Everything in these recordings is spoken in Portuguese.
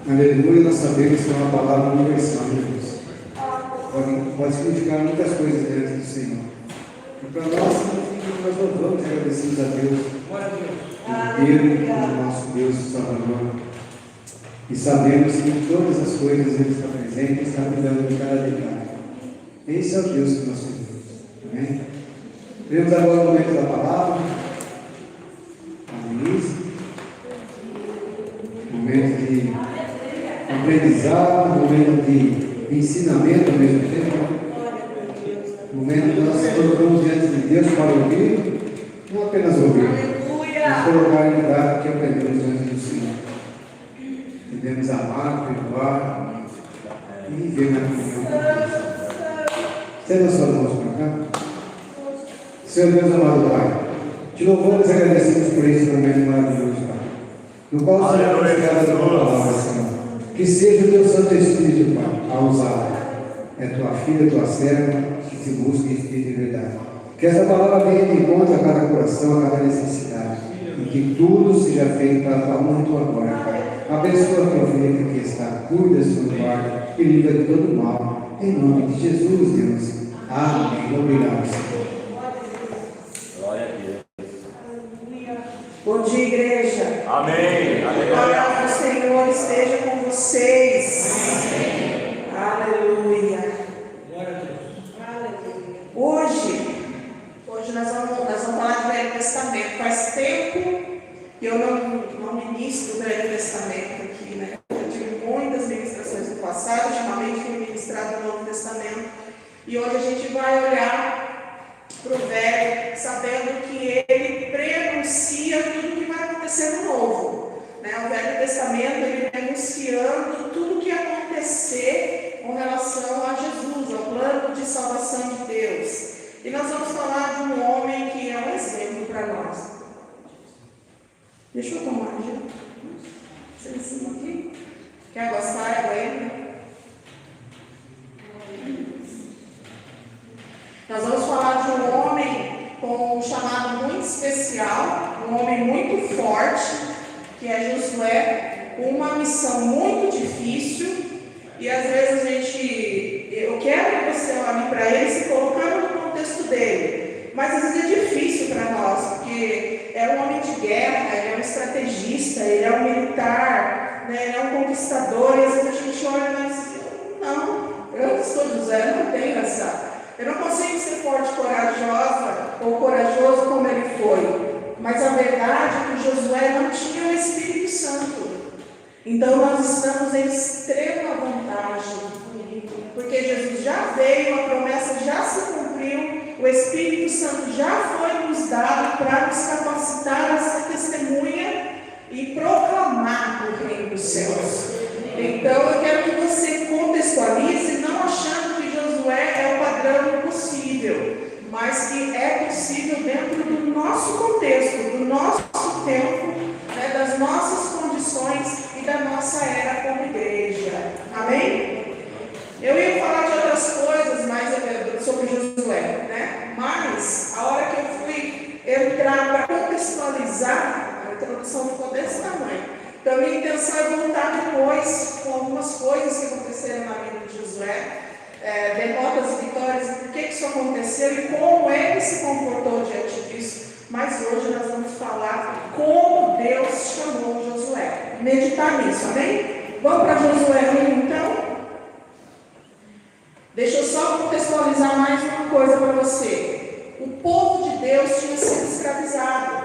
Aleluia, nós sabemos que é uma palavra universal, Jesus. Pode significar muitas coisas dentro do Senhor. E para nós, nós louvamos e agradecemos a Deus, Ele, o nosso Deus, o Salvador. E sabemos que em todas as coisas Ele está presente e está cuidando de cada detalhe. Esse é o Deus que nós servimos. Amém? Vemos agora o momento da palavra. Momento de aprendizado, momento de ensinamento ao mesmo tempo. Momento que nós nos colocamos diante de Deus para ouvir, não apenas ouvir, mas colocar em lugar o que aprendemos diante do Senhor. Devemos amar, perdoar e viver na comunhão com Deus. Estenda suas mãos para cá. Senhor Deus amado Pai, te louvamos e agradecemos por esse momento maravilhoso, Pai, no qual o Senhor nos quer da tua palavra, Senhor. Que seja o teu Santo Espírito, Pai, a usá-la. É tua filha, tua serva, que te busca em espírito e verdade. Que essa palavra venha de encontro a cada coração, a cada necessidade. E que tudo seja feito para a tua honra e tua glória, Pai. Abençoa a tua filha que está, cuida, Senhor, guarda e livra de todo mal. Em nome de Jesus, Deus. Amém. Obrigado, Senhor. Glória a Deus. Bom dia, igreja. Amém. A palavra do Senhor esteja com vocês. Amém. Aleluia. Hoje nós vamos falar do Velho Testamento. Faz tempo que eu não ministro o Velho Testamento aqui, né? Eu tive muitas ministrações no passado, ultimamente fui ministrado no Novo Testamento. E hoje a gente vai olhar para o Velho, sabendo que ele prenuncia tudo que vai acontecer no Novo. Né? O Velho Testamento, ele anunciando tudo o que ia acontecer com relação a Jesus, ao plano de salvação de Deus. E nós vamos falar de um homem que é um exemplo para nós. Deixa eu tomar, gente. Você em cima aqui? Quer gostar? Aguenta. Nós vamos falar de um homem com um chamado muito especial, um homem muito forte, que é Josué, com uma missão muito difícil. E às vezes eu quero que você olhe para ele e se colocar no contexto dele. Mas às vezes é difícil para nós, porque é um homem de guerra, ele é um estrategista, ele é um militar, né, ele é um conquistador. E às vezes a gente olha e diz, eu sou José, eu não tenho essa. Eu não consigo ser forte, corajosa ou corajoso como ele foi. Mas a verdade é que Josué não tinha o Espírito Santo. Então nós estamos em extrema vantagem, porque Jesus já veio, a promessa já se cumpriu, o Espírito Santo já foi nos dado para nos capacitar a ser testemunha e proclamar o reino dos céus. Então eu quero que você contextualize, não achando que Josué é o padrão possível, mas que é possível dentro do nosso contexto, do nosso tempo, né, das nossas condições e da nossa era como igreja. Amém? Eu ia falar de outras coisas mais sobre Josué, né? Mas a hora que eu fui entrar para contextualizar, a introdução ficou desse tamanho. Então, a minha intenção é voltar depois com algumas coisas que aconteceram na vida de Josué, derrotas e vitórias, e por que isso aconteceu e como ele se comportou diante disso. Mas hoje nós vamos falar como Deus chamou Josué. Meditar nisso, amém? Vamos para Josué 1, então? Deixa eu só contextualizar mais uma coisa para você. O povo de Deus tinha sido escravizado.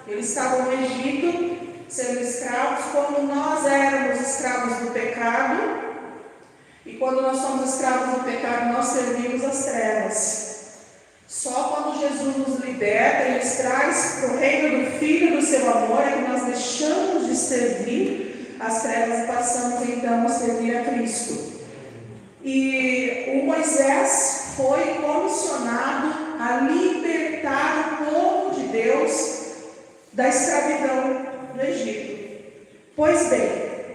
Eles estavam no Egito, sendo escravos, como nós éramos escravos do pecado. E quando nós somos escravos do pecado, nós servimos as trevas. Só quando Jesus nos liberta e nos traz para o reino do Filho do seu amor, é que nós deixamos de servir as trevas e passamos então a servir a Cristo. E o Moisés foi comissionado a libertar o povo de Deus da escravidão no Egito. Pois bem,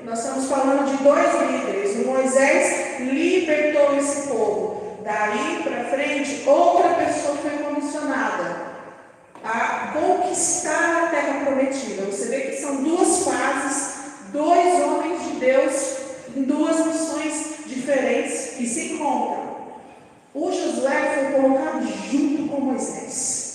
nós estamos falando de dois líderes. O Moisés libertou esse povo. Daí para frente, outra pessoa foi comissionada a conquistar a terra prometida. Você vê que são duas fases, dois homens de Deus em duas missões diferentes que se encontram. O Josué foi colocado junto com Moisés.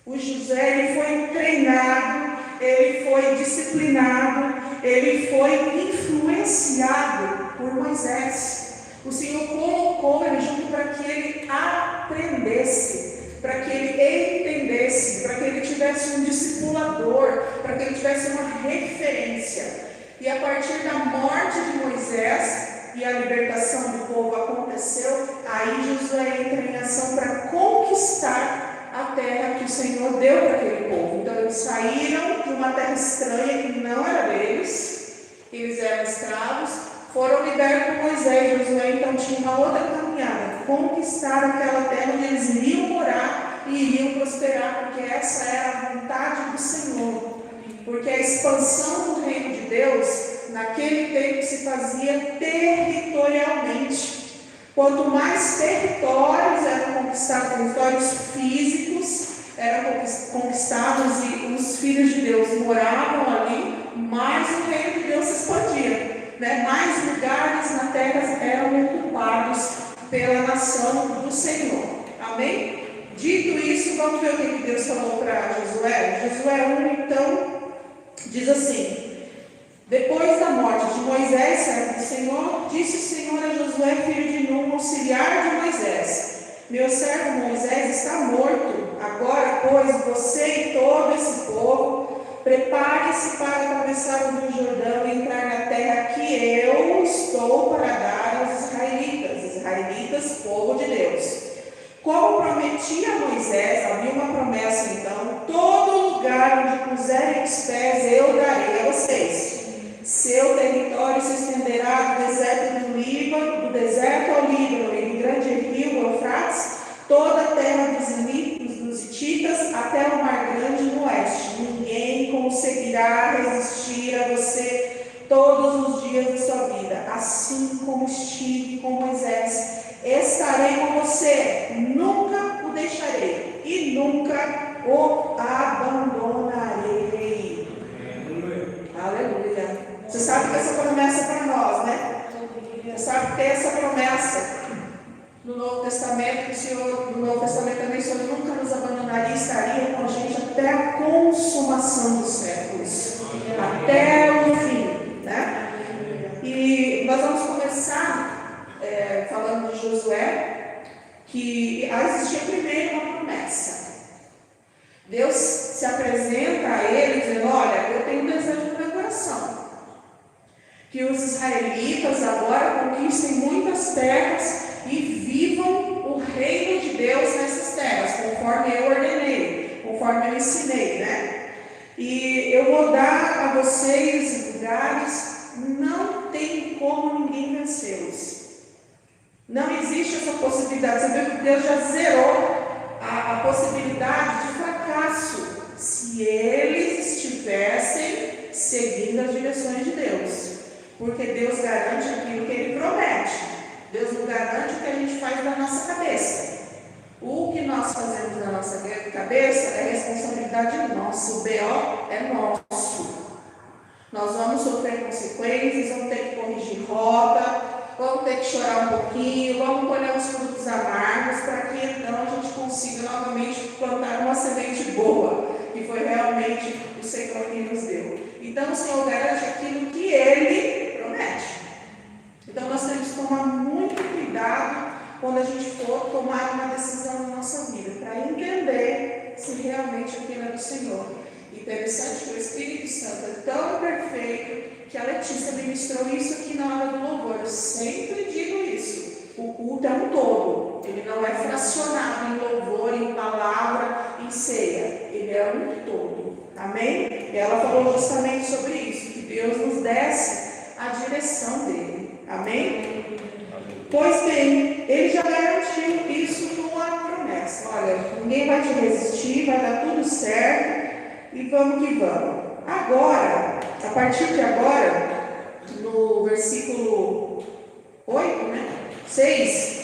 O Josué ele foi treinado, ele foi disciplinado, ele foi influenciado por Moisés. O Senhor colocou ele junto para que ele aprendesse, para que ele entendesse, para que ele tivesse um discipulador, para que ele tivesse uma referência. E a partir da morte de Moisés e a libertação do povo aconteceu, aí Josué entra em ação para conquistar a terra que o Senhor deu para aquele povo. Então eles saíram de uma terra estranha que não era deles, eles eram escravos, foram libertos por Moisés. Josué então tinha uma outra caminhada, conquistar aquela terra onde eles iriam morar e iriam prosperar, porque essa era a vontade do Senhor. Porque a expansão do reino de Deus, naquele tempo, se fazia territorialmente. Quanto mais territórios eram conquistados, territórios físicos eram conquistados e os filhos de Deus moravam ali, mais o reino de Deus se expandia. Mais lugares na terra eram ocupados pela nação do Senhor. Amém? Dito isso, vamos ver o que Deus falou para Josué. Josué 1, então, diz assim: depois da morte de Moisés, servo do Senhor, disse o Senhor a Josué, filho de Nun, auxiliar de Moisés: meu servo Moisés está morto. Agora, pois, você e todo esse povo, prepare-se para atravessar o Rio Jordão e entrar na terra que eu estou para dar aos israelitas, povo de Deus. Como prometi a Moisés, havia uma promessa então: todo lugar onde puserem os pés eu darei a vocês. Seu território se estenderá do deserto do Líbano, do deserto ao Líbano e do grande rio Eufrates, toda a terra dos hititas até o mar grande no oeste. Ninguém conseguirá resistir a você todos os dias da sua vida. Assim como estive com Moisés, estarei com você, nunca o deixarei e nunca o abandonarei. Aleluia. Você sabe que essa promessa é para nós, né? Você sabe que tem essa promessa no Novo Testamento, que o Senhor, no Novo Testamento também, o Senhor nunca nos abandonaria, estaria com a gente até a consumação dos séculos, até o fim, né? E nós vamos começar falando de Josué, que existia primeiro uma promessa. Deus se apresenta a ele dizendo: olha, eu tenho um desejo no meu coração, que os israelitas agora conquistem muitas terras e vivam o reino de Deus nessas terras, conforme eu ordenei, conforme eu ensinei, né? E eu vou dar a vocês lugares, não tem como ninguém vencê-los. Não existe essa possibilidade. Você vê que Deus já zerou a possibilidade de fracasso se eles estivessem seguindo as direções de Deus. Porque Deus garante aquilo que Ele promete. Deus não garante o que a gente faz da nossa cabeça. O que nós fazemos da nossa cabeça é responsabilidade nossa. O BO é nosso. Nós vamos sofrer consequências, vamos ter que corrigir rota, vamos ter que chorar um pouquinho, vamos colher os frutos amargos, para que então a gente consiga novamente plantar uma semente boa, que foi realmente o Senhor que nos deu. Então o Senhor garante aquilo que Ele promete. Então nós temos que tomar muito cuidado quando a gente for tomar uma decisão na nossa vida, para entender se realmente aquilo é do Senhor. Interessante que o Espírito Santo é tão perfeito que a Letícia ministrou isso aqui na hora do louvor. Eu sempre digo isso. O culto é um todo. Ele não é fracionado em louvor, em palavra, em ceia. Ele é um todo. Amém? E ela falou justamente sobre isso, que Deus nos desse a direção dele. Amém? Pois bem, ele já garantiu isso com a promessa. Olha, ninguém vai te resistir, vai dar tudo certo. E vamos que vamos. Agora, a partir de agora, no versículo 8, 6,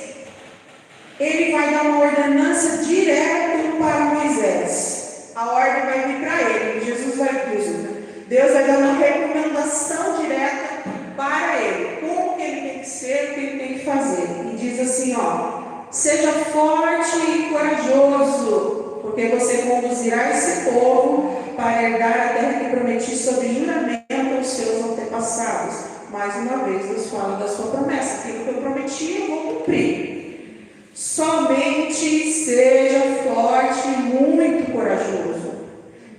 ele vai dar uma ordenança direto para Moisés. A ordem vai vir para ele. Deus vai dar uma recomendação direta para e diz assim, ó: seja forte e corajoso, porque você conduzirá esse povo para herdar a terra que prometi sob juramento aos seus antepassados. Mais uma vez, Deus fala da sua promessa: aquilo que eu prometi, eu vou cumprir. Somente seja forte e muito corajoso.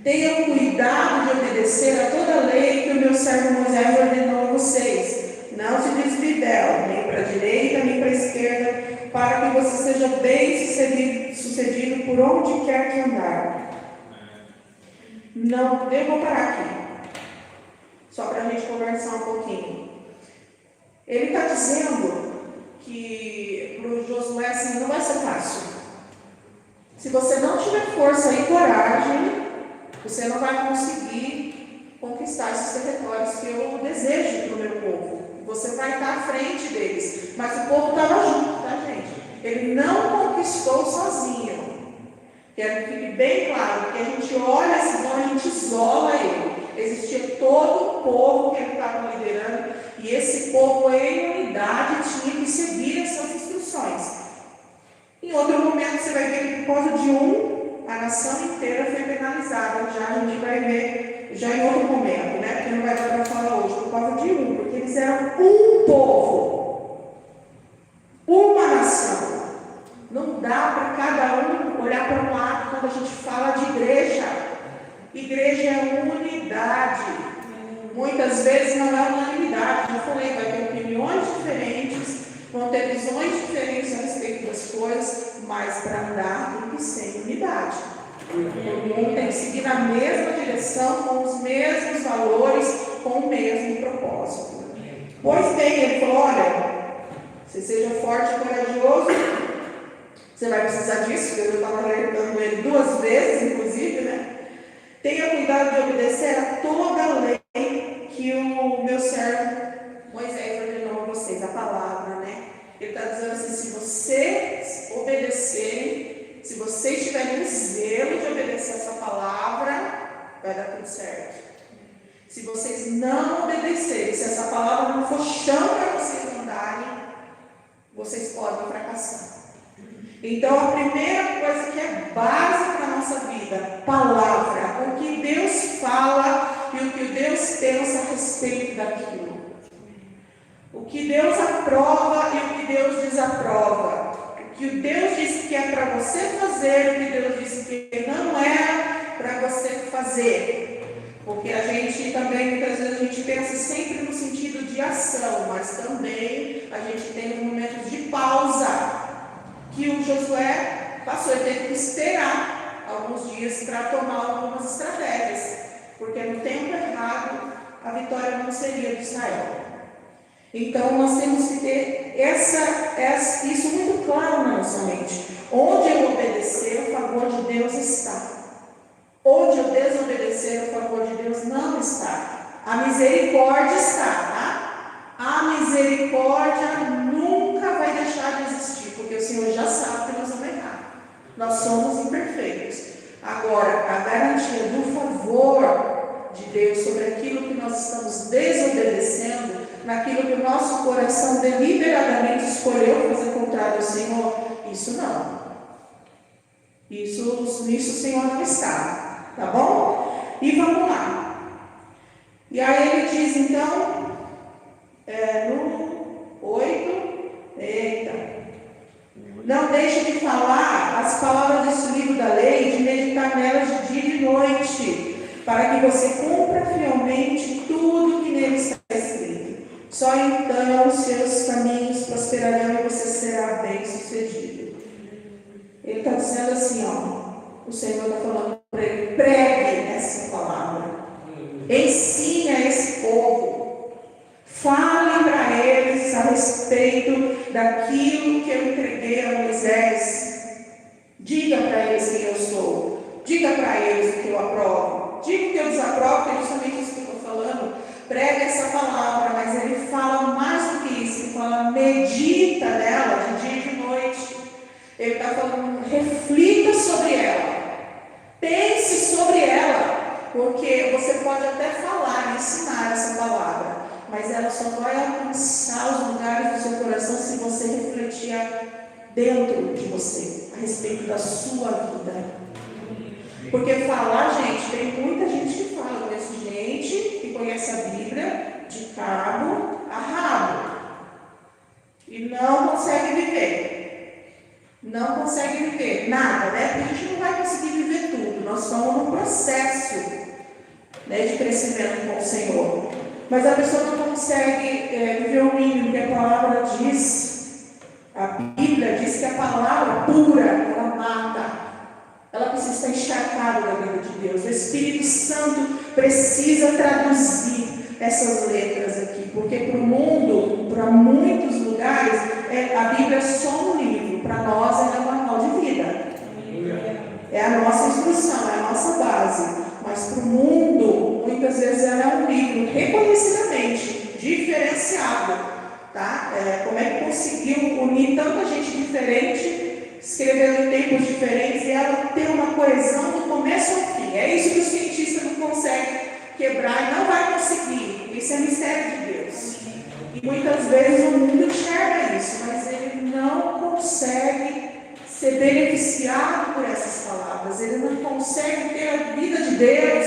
Tenha cuidado de obedecer a toda a lei que o meu servo Moisés ordenou a vocês. Não se desviel, nem para a direita, nem para a esquerda, para que você seja bem sucedido por onde quer que andar. Não, eu vou parar aqui, só para a gente conversar um pouquinho. Ele está dizendo que para o Josué assim, não vai ser fácil. Se você não tiver força e coragem, você não vai conseguir conquistar esses territórios que eu desejo para o meu povo. Você vai estar à frente deles. Mas o povo estava junto, tá, gente? Ele não conquistou sozinho. Quero que fique bem claro, porque a gente olha assim, então a gente isola ele. Existia todo o povo que ele estava liderando, e esse povo em unidade tinha que seguir essas instruções. Em outro momento você vai ver que por causa de a nação inteira foi penalizada. Já a gente vai ver, já em outro momento, né? Porque não vai dar para falar hoje, por causa de porque eles eram um povo, uma nação. Não dá para cada um olhar para um lado quando a gente fala de igreja. Igreja é unidade. Muitas vezes não é unanimidade. Já falei, vai ter opiniões diferentes, vão ter visões diferentes a respeito das coisas, mas para andar tem que ser unidade. Todo mundo tem que seguir na mesma direção, com os mesmos valores, com o mesmo propósito. Pois bem, ele falou: olha, você seja forte e corajoso, você vai precisar disso. Eu estava alertando ele 2 vezes, inclusive, né? Tenha cuidado de obedecer a toda a lei que o meu servo Moisés ordenou a vocês, a palavra, né? Ele está dizendo assim: se vocês obedecerem, se vocês tiverem o zelo de obedecer essa palavra, vai dar tudo certo. Se vocês não obedecerem, se essa palavra não for chão para vocês andarem, vocês podem fracassar. Então, a primeira coisa que é base para a nossa vida, palavra, o que Deus fala e o que Deus pensa a respeito daquilo. O que Deus aprova e o que Deus desaprova. O que Deus disse que é para você fazer e o que Deus disse que não é para você fazer. Porque a gente também, muitas vezes, a gente pensa sempre no sentido de ação, mas também a gente tem momentos de pausa que o Josué passou. Ele teve que esperar alguns dias para tomar algumas estratégias, porque no tempo errado a vitória não seria de Israel. Então nós temos que ter isso muito claro na nossa mente. Onde eu obedecer, o favor de Deus está. Onde eu desobedecer, o favor de Deus não está. A misericórdia está, tá? A misericórdia nunca vai deixar de existir, porque o Senhor já sabe que nós vamos errar. Nós somos imperfeitos. Agora, a garantia do favor de Deus sobre aquilo que nós estamos desobedecendo, naquilo que o nosso coração deliberadamente escolheu fazer contrário ao Senhor, isso não. Nisso o Senhor não está. Tá bom? E vamos lá. E aí ele diz, então, no 8, não deixe de falar as palavras desse livro da lei, de meditar nelas de dia e de noite, para que você cumpra fielmente tudo que nele está escrito. Só então os seus caminhos prosperarão e você será bem sucedido. Ele está dizendo assim, ó, o Senhor está falando para ele: pregue essa palavra, ensine a esse povo, fale para eles a respeito daquilo que eu entreguei a Moisés. Diga para eles quem eu sou, diga para eles o que eu aprovo, diga o que eu desaprovo, que é justamente isso que eu estou falando. Prega essa palavra, mas ele fala mais do que isso. Ele fala: medita nela de dia e de noite. Ele está falando: reflita sobre ela, pense sobre ela, porque você pode até falar e ensinar essa palavra, mas ela só vai alcançar os lugares do seu coração se você refletir dentro de você, a respeito da sua vida. Porque falar, gente, tem muita gente que fala, eu conheço gente que conhece a Bíblia de cabo a rabo e não consegue viver. Não consegue viver nada, né? Porque a gente não vai conseguir viver tudo. Nós estamos num processo, né, de crescimento com o Senhor. Mas a pessoa não consegue viver o mínimo que a palavra diz. A Bíblia diz que a palavra pura, ela mata. Ela precisa estar encharcada da vida de Deus. O Espírito Santo precisa traduzir essas letras aqui, porque para o mundo, para muitos lugares, a Bíblia é só um livro. Para nós, ela é um manual de vida. É a nossa instrução, é a nossa base. Mas para o mundo, muitas vezes ela é um livro reconhecidamente diferenciado. Tá? Como é que conseguiu unir tanta gente diferente, escrevendo em tempos diferentes, e ela ter uma coesão do começo ao fim? É isso que o cientista não consegue quebrar e não vai conseguir. Isso é mistério de Deus. E muitas vezes o mundo enxerga isso, mas ele não consegue ser beneficiado por essas palavras. Ele não consegue ter a vida de Deus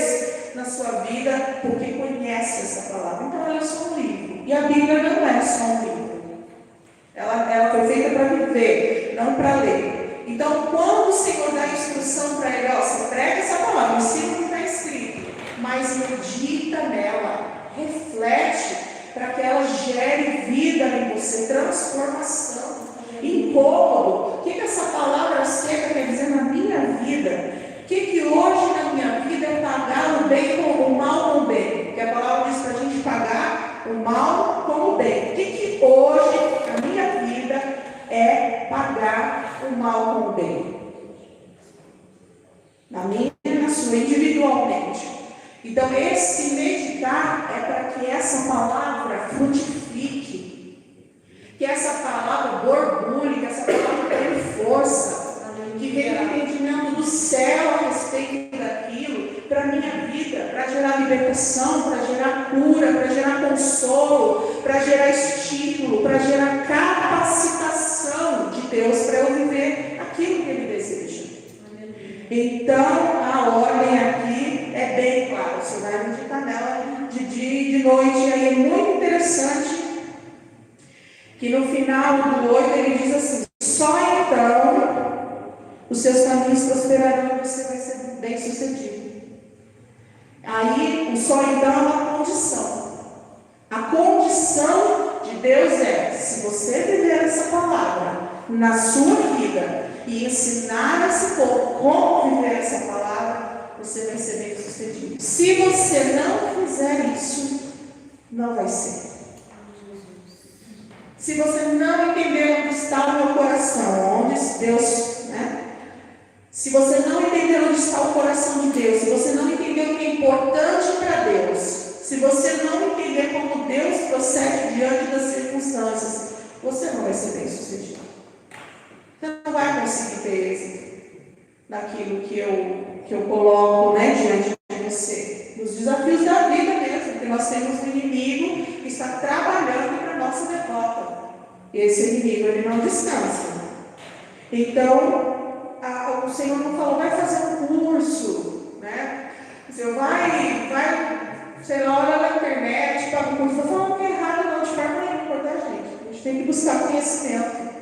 na sua vida porque conhece essa palavra. Então ela é só um livro. E a Bíblia não é só um livro. Ela foi feita para viver, não para ler. Então, quando o Senhor dá instrução para ele, você prega essa palavra, ensina o que está escrito, mas medita nela, reflete, para que ela gere vida em você, transformação, incômodo. O que essa palavra seca quer dizer na minha vida? O que hoje na minha vida é pagar o bem com o mal com o bem? Porque a palavra diz para a gente pagar o mal com o bem. O que hoje na minha vida é pagar o mal com o bem? Na minha e na sua, individualmente. Então, esse meditar é para que essa palavra frutifique, que essa palavra borbulhe, que essa palavra tenha força, que venha o entendimento do céu a respeito daquilo, para a minha vida, para gerar libertação, para gerar cura, para gerar consolo, para gerar estímulo, para gerar capacitação de Deus para eu viver aquilo que Ele deseja. Então, a ordem aqui é bem clara. Você vai meditar nela de dia e de noite. E aí é muito interessante que no final do 8 ele diz assim: só então os seus caminhos prosperarão e você vai ser bem sucedido. Aí, o só então é uma condição. A condição de Deus é: se você viver essa palavra na sua vida e ensinar esse povo como viver essa palavra, você vai ser bem sucedido. Se você não fizer isso, não vai ser. Se você não entender onde está o meu coração, onde Deus, se você não entender onde está o coração de Deus, se você não entender o que é importante para Deus, se você não entender como Deus procede diante das circunstâncias, você não vai ser bem sucedido. Você não vai conseguir ter êxito naquilo que eu coloco diante de você. Nos desafios da vida mesmo, porque nós temos um inimigo que está trabalhando para a nossa derrota. E esse inimigo, ele não descansa. Então, o Senhor não falou, vai fazer um curso, Você vai, sei lá, olha na internet, paga um curso. Não estou falando que é errado, não, de forma nenhuma, tá, gente? A gente tem que buscar conhecimento.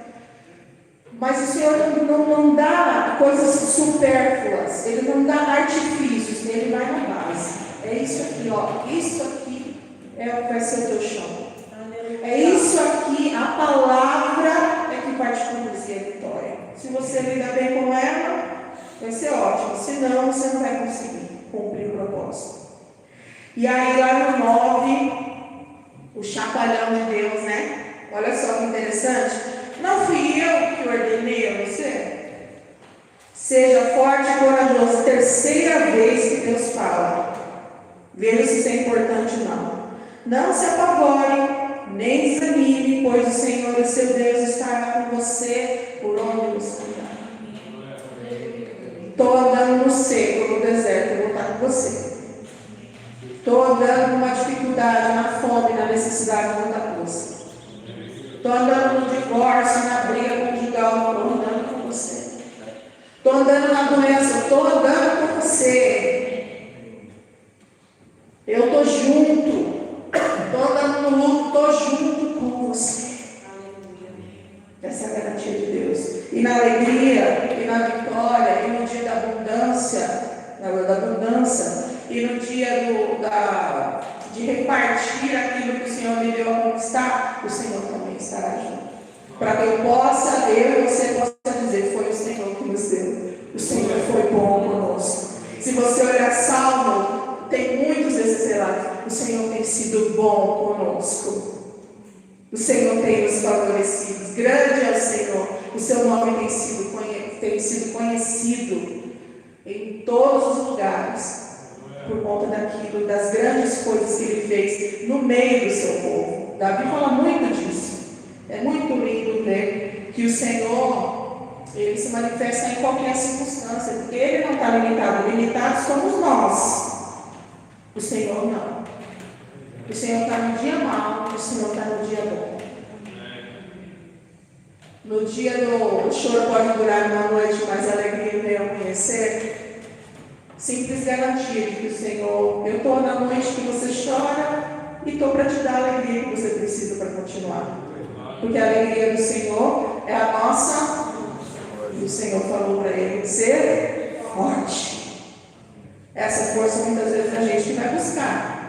Mas o Senhor não dá coisas supérfluas, Ele não dá artifícios, Ele vai na base. É isso aqui, ó. Isso aqui vai ser o teu chão. É isso aqui, a palavra é que vai te conduzir à vitória. Se você lidar bem com ela, vai ser ótimo. Se não, você não vai conseguir cumprir o propósito. E aí lá no 9, o chacoalhão de Deus, Olha só que interessante. Não fui eu que ordenei a você? Seja forte e corajoso. Terceira vez que Deus fala. Veja se isso é importante ou não. Não se apavore, nem desanime, pois o Senhor e seu Deus estará com você por onde você andar. Estou andando no seco, no deserto, eu vou estar com você. Estou andando numa dificuldade, na fome, fome, na necessidade de muita coisa. Estou andando no divórcio, na briga conjugal, estou andando com você. Estou andando na doença, estou andando com você. Eu estou junto. Estou andando no luto, estou junto com você. Essa é a garantia de Deus. E na alegria, e na vitória, e no dia da abundância, e no dia de repartir aquilo que o Senhor me deu a conquistar, o Senhor também estará junto. Para que eu e você possa dizer, foi o Senhor que nos deu. O Senhor foi bom conosco. Se você olhar Salmo, tem muitos desses relatos. O Senhor tem sido bom conosco. O Senhor tem nos favorecido. Grande é o Senhor. O seu nome tem sido conhecido em todos os lugares, por conta das grandes coisas que Ele fez no meio do seu povo. Davi fala muito disso. É muito lindo ver que o Senhor, Ele se manifesta em qualquer circunstância, porque Ele não está limitado. Limitados somos nós. O Senhor não. O Senhor está no dia mau, o Senhor está no dia bom. No dia o choro pode durar uma noite, mas a alegria vem ao amanhecer. Simples garantia de que o Senhor, eu estou na noite que você chora e estou para te dar a alegria que você precisa para continuar. Porque a alegria do Senhor é a nossa. E o Senhor falou para ele ser forte. Essa força muitas vezes é a gente que vai buscar.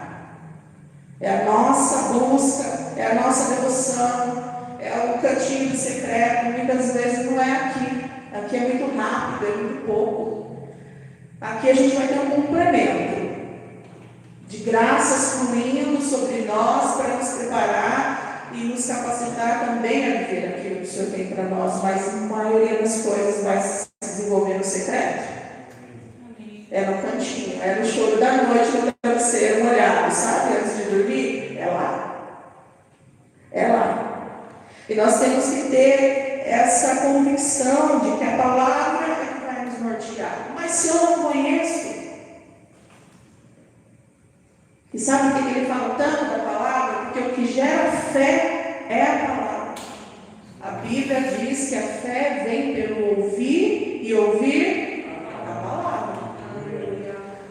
É a nossa busca, é a nossa devoção, é o cantinho do secreto. Muitas vezes não é aqui. Aqui é muito rápido, é muito pouco. Aqui a gente vai ter um complemento de graças fluindo sobre nós para nos preparar e nos capacitar também a viver aquilo que o Senhor tem para nós. Mas a maioria das coisas vai se desenvolver no secreto. É no cantinho, é no choro da noite, no travesseiro molhado, sabe? Antes de dormir, é lá. É lá. E nós temos que ter essa convicção de que a palavra é que vai nos nortear. Mas se eu não conheço, e sabe por que ele fala tanto da palavra? Porque o que gera fé é a palavra. A Bíblia diz que a fé vem pelo ouvir e ouvir a palavra.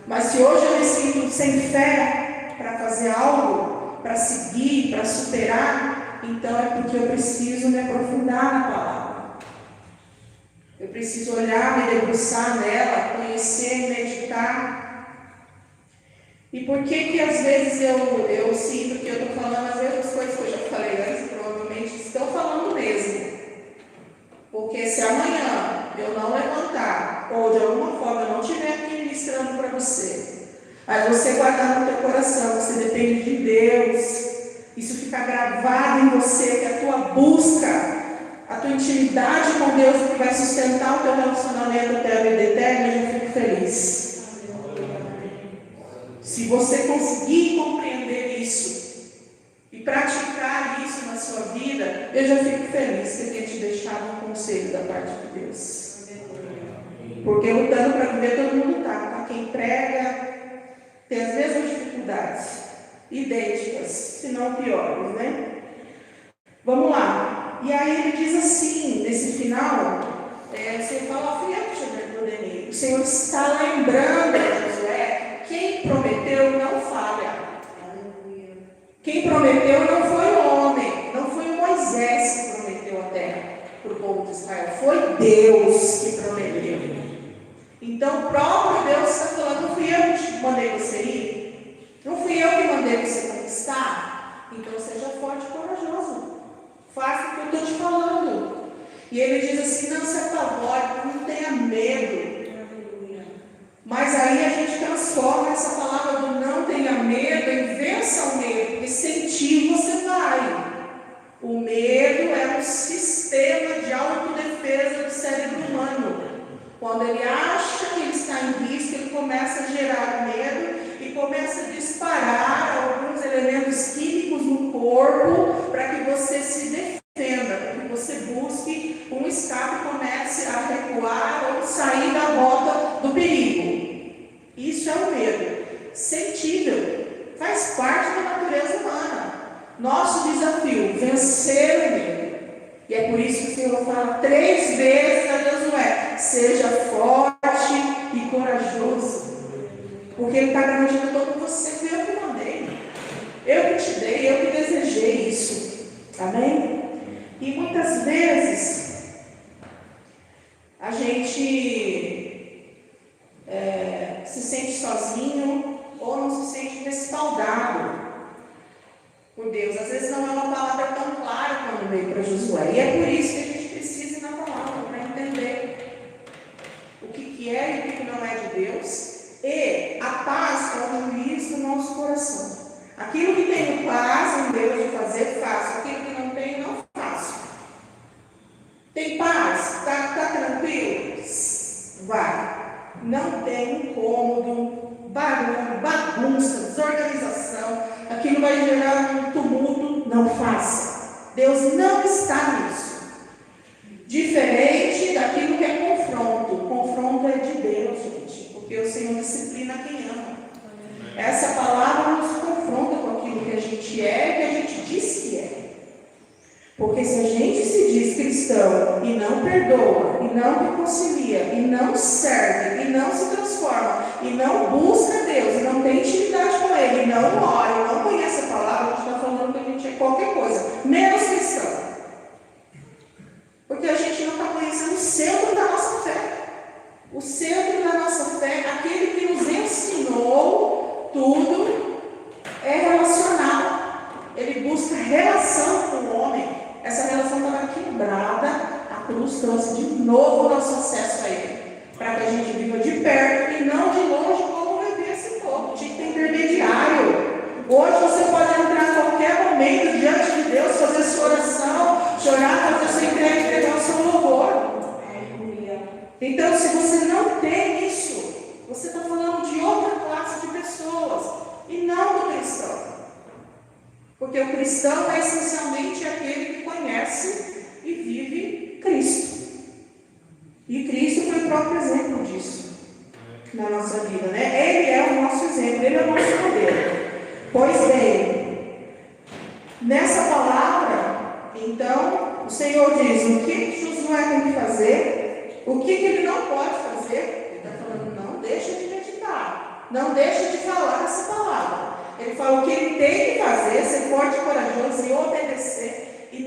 Mas se hoje eu me sinto sem fé para fazer algo, para seguir, para superar, então é porque eu preciso me aprofundar na palavra. Eu preciso olhar, me debruçar nela, conhecer, meditar. E por que às vezes eu sinto que eu estou falando as mesmas coisas que eu já falei antes, provavelmente estou falando mesmo. Porque se amanhã eu não levantar, ou de alguma forma eu não estiver aqui ministrando para você, aí você guardar no teu coração, você depende de Deus, isso fica gravado em você, que a tua busca, a tua intimidade com Deus, que vai sustentar o teu relacionamento até a vida eterna, eu já fico feliz. Se você conseguir compreender isso e praticar isso na sua vida, eu já fico feliz que eu tenha te deixado um conselho da parte de Deus. Porque lutando para viver todo mundo está. Quem prega tem as mesmas dificuldades, idênticas, se não piores, né? Vamos lá. E aí ele diz assim, nesse final, você fala, fui eu que te ordenei. O Senhor está lembrando a Josué. Quem prometeu não falha. Quem prometeu não foi o homem, não foi o Moisés que prometeu a terra para o povo de Israel, foi Deus que prometeu. Então o próprio Deus está falando, não fui eu que mandei você ir, não fui eu que mandei você conquistar, então seja forte e corajoso, faça o que eu estou te falando. E ele diz assim, não se apavore, não tenha medo. Mas aí a gente transforma essa palavra do não tenha medo em vença o medo, porque sentir você vai. O medo é um sistema de autodefesa do cérebro humano. Quando ele acha que ele está em risco, ele começa a gerar medo e começa a disparar alguns elementos químicos no corpo para que você se defenda, para que você busque um escape e comece a recuar ou sair da rota do perigo. Isso é o medo. Sentível. Faz parte da natureza humana. tranquilo, vencer o medo. E é por isso que o Senhor fala 3 vezes a Josué: seja forte e corajoso. Porque Ele está garantindo: eu estou com você, fui eu que mandei. Eu que te dei, eu que desejei isso. Amém? E muitas vezes a gente se sente sozinho ou não se sente respaldado por Deus. Às vezes não é uma palavra tão clara quando veio para Josué. E é por isso que a gente precisa ir na palavra para entender o que é e o que não é de Deus. E a paz é o juiz do nosso coração. Aquilo que tenho paz em Deus de fazer, faço. Aquilo que não tenho, não faço. Tem paz? Está tranquilo? Vai. Não tem incômodo, barulho, bagunça, desorganização. Aquilo vai gerar um tumulto. Não faça. Deus não está nisso. Diferente daquilo que é confronto. Confronto é de Deus, gente. Porque o Senhor disciplina quem ama. Essa palavra nos confronta com aquilo que a gente é e que a gente diz que é. Porque se a gente se diz cristão e não perdoa, e não reconcilia, e não serve, e não se transforma, e não busca Deus, e não tem intimidade com Ele, e não ora, e não conhece a palavra, a gente está falando que a gente é qualquer coisa, menos cristão. Porque a gente não está conhecendo o centro da nossa fé. O centro da nossa fé, aquele que nos ensinou tudo, é relacional. Ele busca relação com o homem. Essa relação estava quebrada, a cruz trouxe de novo o nosso acesso a Ele, para que a gente viva de perto e não de longe como viver esse povo. Tinha que ter intermediário. Hoje você pode entrar a qualquer momento diante de Deus, fazer sua oração, chorar, fazer sua entrega, entregar o seu louvor. Então, se você não tem isso, você está falando de outra classe de pessoas e não do cristão. Porque o cristão é essencialmente aquele que conhece e vive Cristo. E Cristo foi o próprio exemplo disso na nossa vida, né? Ele é o nosso exemplo, Ele é o nosso modelo. Pois bem, nessa palavra, então, o Senhor diz o que Josué tem que fazer, o que ele não pode fazer. Ele está falando: não deixa de meditar, não deixa de falar essa palavra. Ele fala o que ele tem que fazer: ser forte e corajoso e obedecer, e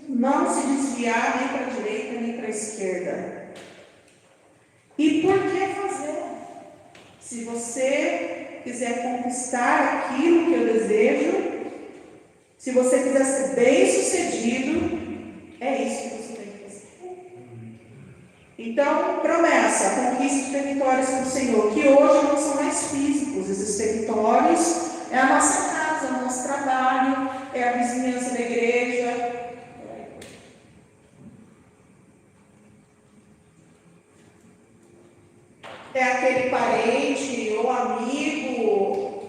não se desviar nem para a direita nem para a esquerda. E por que fazer? Se você quiser conquistar aquilo que eu desejo, se você quiser ser bem sucedido, é isso que você tem que fazer. Então, promessa: conquista de territórios para o Senhor, que hoje não são mais físicos. Esses territórios é a nossa casa, o nosso trabalho, é a vizinhança da igreja. É aquele parente ou amigo.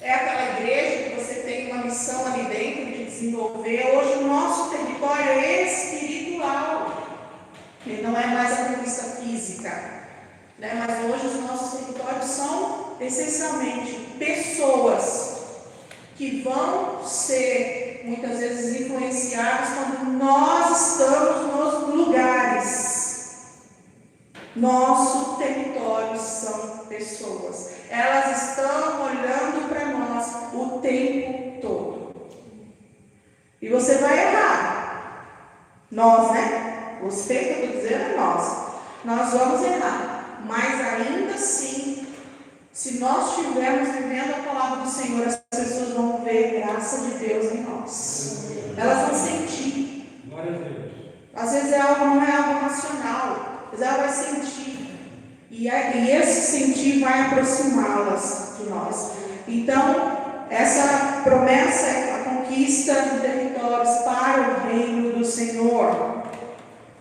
É aquela igreja que você tem uma missão ali dentro de desenvolver. Hoje o nosso território é espiritual. Ele não é mais a conquista física, né? Mas hoje os nossos territórios são essencialmente pessoas que vão ser muitas vezes influenciadas quando nós estamos nos lugares. Nosso território são pessoas. Elas estão olhando para nós o tempo todo. E você vai errar. Nós, né? Você que eu estou dizendo é nós. Nós vamos errar. Mas ainda assim, se nós estivermos vivendo a palavra do Senhor, as pessoas vão ver a graça de Deus em nós. Elas vão sentir. Às vezes não é algo racional. Mas ela vai sentir. E esse sentir vai aproximá-las de nós. Então, essa promessa é a conquista de territórios para o reino do Senhor,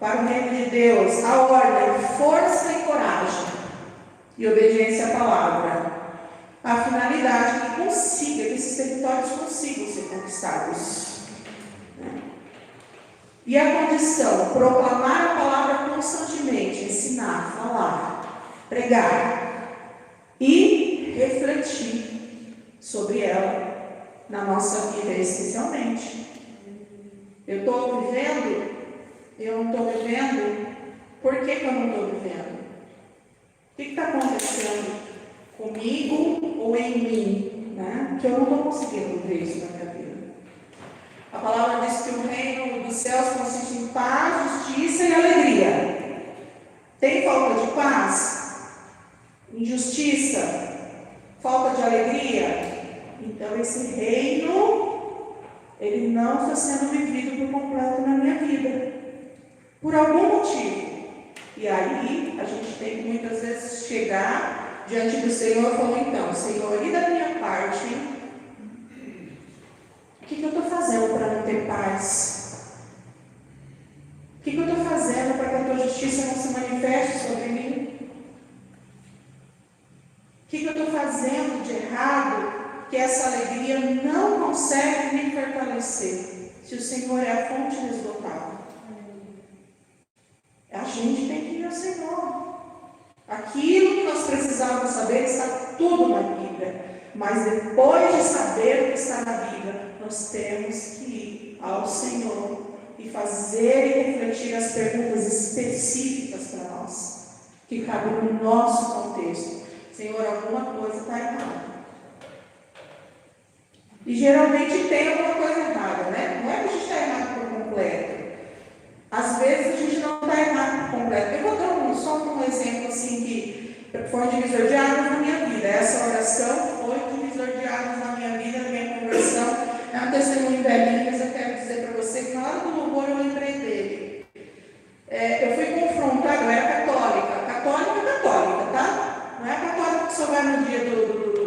para o reino de Deus. A ordem: força e coragem e obediência à palavra. A finalidade que consiga, que esses territórios consigam ser conquistados. E a condição: proclamar a palavra constantemente, ensinar, falar, pregar e refletir sobre ela na nossa vida, essencialmente. Eu estou vivendo? Eu não estou vivendo? Por que eu não estou vivendo? O que está acontecendo comigo ou em mim, né? Que eu não estou conseguindo ver isso na minha vida. A palavra diz que o reino dos céus consiste em paz, justiça e alegria. Tem falta de paz? Injustiça? Falta de alegria? Então esse reino, ele não está sendo vivido por completo na minha vida. Por algum motivo. E aí, a gente tem que muitas vezes chegar diante do Senhor e falar, então, Senhor, e da minha parte, o que eu estou fazendo para não ter paz? O que eu estou fazendo para que a tua justiça não se manifeste sobre mim? O que eu estou fazendo de errado que essa alegria não consegue me fortalecer? Se o Senhor é a fonte inesgotável. A gente tem que ir ao Senhor. Aquilo que nós precisávamos saber está tudo na Bíblia. Mas depois de saber o que está na Bíblia, nós temos que ir ao Senhor e fazer e refletir as perguntas específicas para nós, que cabem no nosso contexto. Senhor, alguma coisa está errada. E geralmente tem alguma coisa errada, né? Não é que a gente está errado por completo. Às vezes a gente não está errado por completo. Eu vou dar só um exemplo assim que foi um divisor de águas na minha vida. Essa oração foi um divisor de águas na minha vida, na minha conversão. É um testemunho velhinho, mas eu quero dizer para você que na hora do louvor eu lembrei dele. Eu fui confrontada, eu era católica, tá? Não é católica que só vai no dia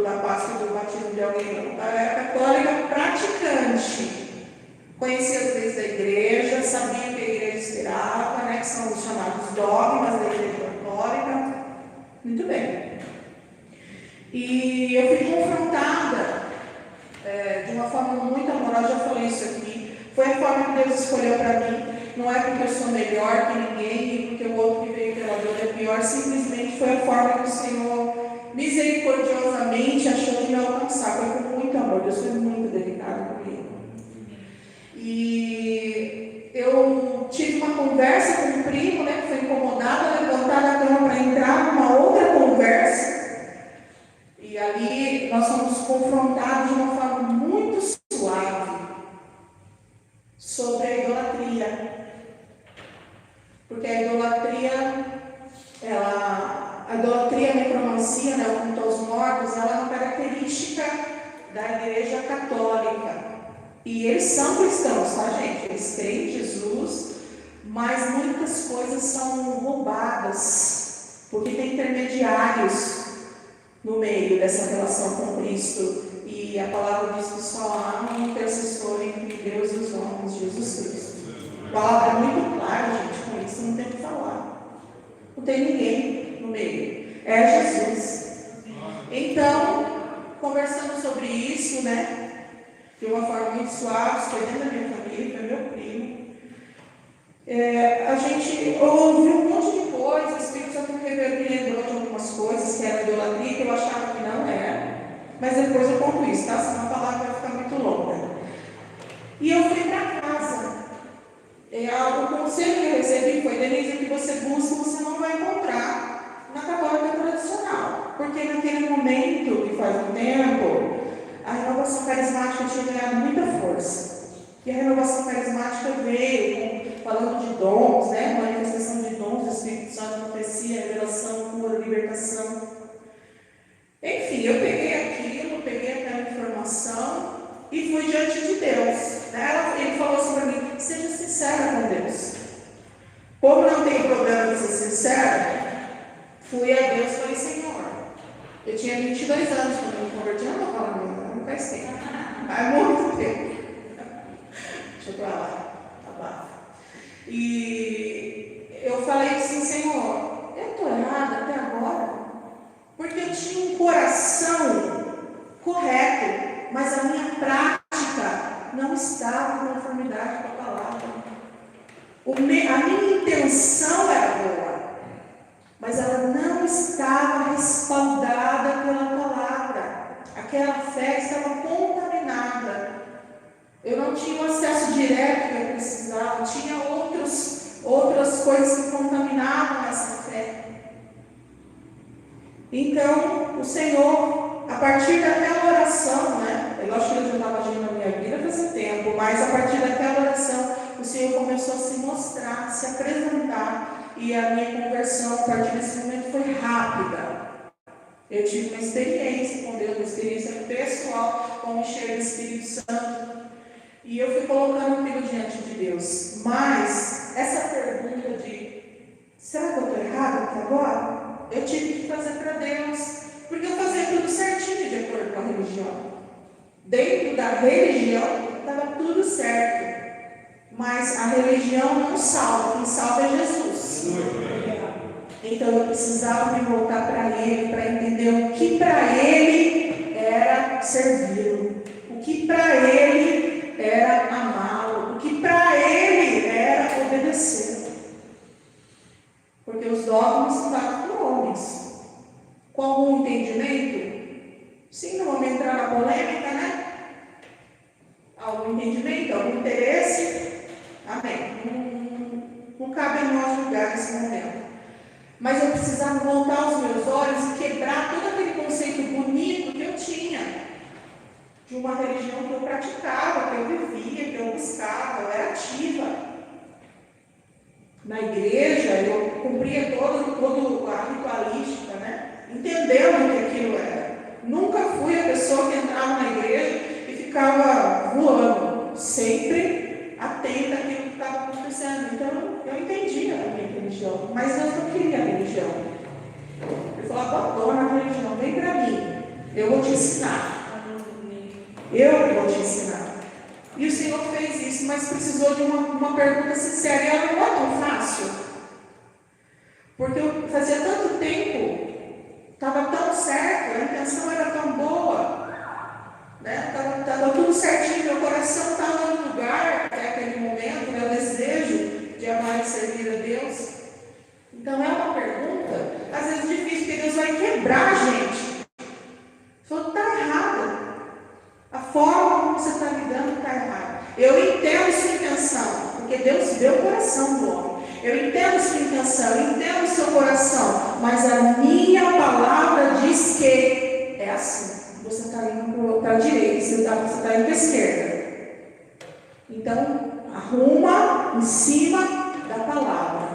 da Páscoa do batismo de alguém, não. Eu era católica praticante. Conhecia as leis da igreja, sabia o que a igreja esperava, né, que são os chamados dogmas da igreja católica. Muito bem. E eu fui confrontada de uma forma muito amorosa, já falei isso aqui. Foi a forma que Deus escolheu para mim. Não é porque eu sou melhor que ninguém, e porque o outro que veio pela dor é pior. Simplesmente foi a forma que o Senhor misericordiosamente achou de me alcançar. Foi com muito amor. Deus foi muito delicado comigo. E eu tive uma conversa com um primo, né, que foi incomodado a levantar da cama para entrar numa outra conversa. E ali nós fomos confrontados de uma forma muito suave sobre a idolatria. Porque a idolatria, a necromancia, né, o culto aos mortos, ela é uma característica da igreja católica. E eles são cristãos, tá, gente? Eles creem em Jesus, mas muitas coisas são roubadas, porque tem intermediários no meio dessa relação com Cristo. E a palavra diz que só há um intercessor entre Deus e os homens, Jesus Cristo. A palavra é muito clara, gente, com isso não tem o que falar. Não tem ninguém no meio. É Jesus. Então, conversando sobre isso, né? De uma forma muito suave, foi dentro da minha família, foi meu primo. A gente ouviu um monte de coisas, o Espírito Santo me lembrou de algumas coisas que era idolatria, que eu achava que não era. Mas depois eu conto isso, tá? Senão a palavra vai ficar muito longa. E eu fui para casa. O conselho que eu recebi foi: Denise, o que você busca, você não vai encontrar na católica tradicional. Porque naquele momento, que faz um tempo, a renovação carismática tinha ganhado muita força. E a renovação carismática veio falando de dons, né? Manifestação de dons do Espírito Santo, profecia, revelação, cura, libertação. Enfim, eu peguei aquela informação e fui diante de Deus. Ele falou assim para mim: seja sincera com Deus. Como não tem problema de ser sincera, fui a Deus e falei: Senhor, eu tinha 22 anos quando eu me converti, não estou falando, não faz tempo, há muito tempo. Deixa eu ir para lá, abafa. E eu falei assim: Senhor, eu estou errada até agora, porque eu tinha um coração correto, mas a minha prática não estava em conformidade com a palavra. A minha intenção era boa, mas ela não estava respaldada pela palavra. Aquela fé estava contaminada nada. Eu não tinha o acesso direto que eu precisava, tinha outras coisas que contaminavam essa fé. Então, o Senhor, a partir daquela oração, né? Eu acho que ele já estava agindo na minha vida faz tempo, mas a partir daquela oração, o Senhor começou a se mostrar, a se apresentar, e a minha conversão, a partir desse momento, foi rápida. Eu tive uma experiência com Deus, uma experiência pessoal com o encher do Espírito Santo. E eu fui colocando aquilo diante de Deus. Mas, essa pergunta de, será que eu estou errado até agora? Eu tive que fazer para Deus. Porque eu fazia tudo certinho de acordo com a religião. Dentro da religião, estava tudo certo. Mas a religião não salva, quem salva é Jesus. Então eu precisava me voltar para Ele, para entender o que para Ele era servi-lo, o que para Ele era amá-lo, o que para Ele era obedecer. Porque os dogmas são dados por homens. Com algum entendimento? Sim, não vamos entrar na polêmica, né? Algum entendimento, algum interesse? Amém. Não cabe em nós julgar nesse momento. Mas eu precisava voltar os meus olhos e quebrar todo aquele conceito bonito que eu tinha de uma religião que eu praticava, que eu vivia, que eu buscava, eu era ativa. Na igreja, eu cumpria toda a ritualística, né? Entendendo o que aquilo era. Nunca fui a pessoa que entrava na igreja e ficava voando, sempre atenta àquilo que estava acontecendo. Então, eu entendia a minha religião, mas Deus não queria a religião. Ele falou, abandona a religião, vem para mim, eu vou te ensinar. Eu vou te ensinar. E o Senhor fez isso, mas precisou de uma pergunta sincera, e ela não é tão fácil. Porque eu fazia tanto tempo, estava tão certo, a intenção era tão boa, né? Estava tudo certinho, meu coração estava no lugar, até aquele momento, meu desejo de amar e servir a Deus. Então é uma pergunta, às vezes difícil, porque Deus vai quebrar a gente. Só está errado. A forma como você está lidando está errada. Eu entendo sua intenção, porque Deus vê o coração do homem. Eu entendo sua intenção, eu entendo seu coração, mas a minha palavra diz que é assim. Você está indo para a direita, você está indo para a esquerda. Então, arruma em cima da palavra.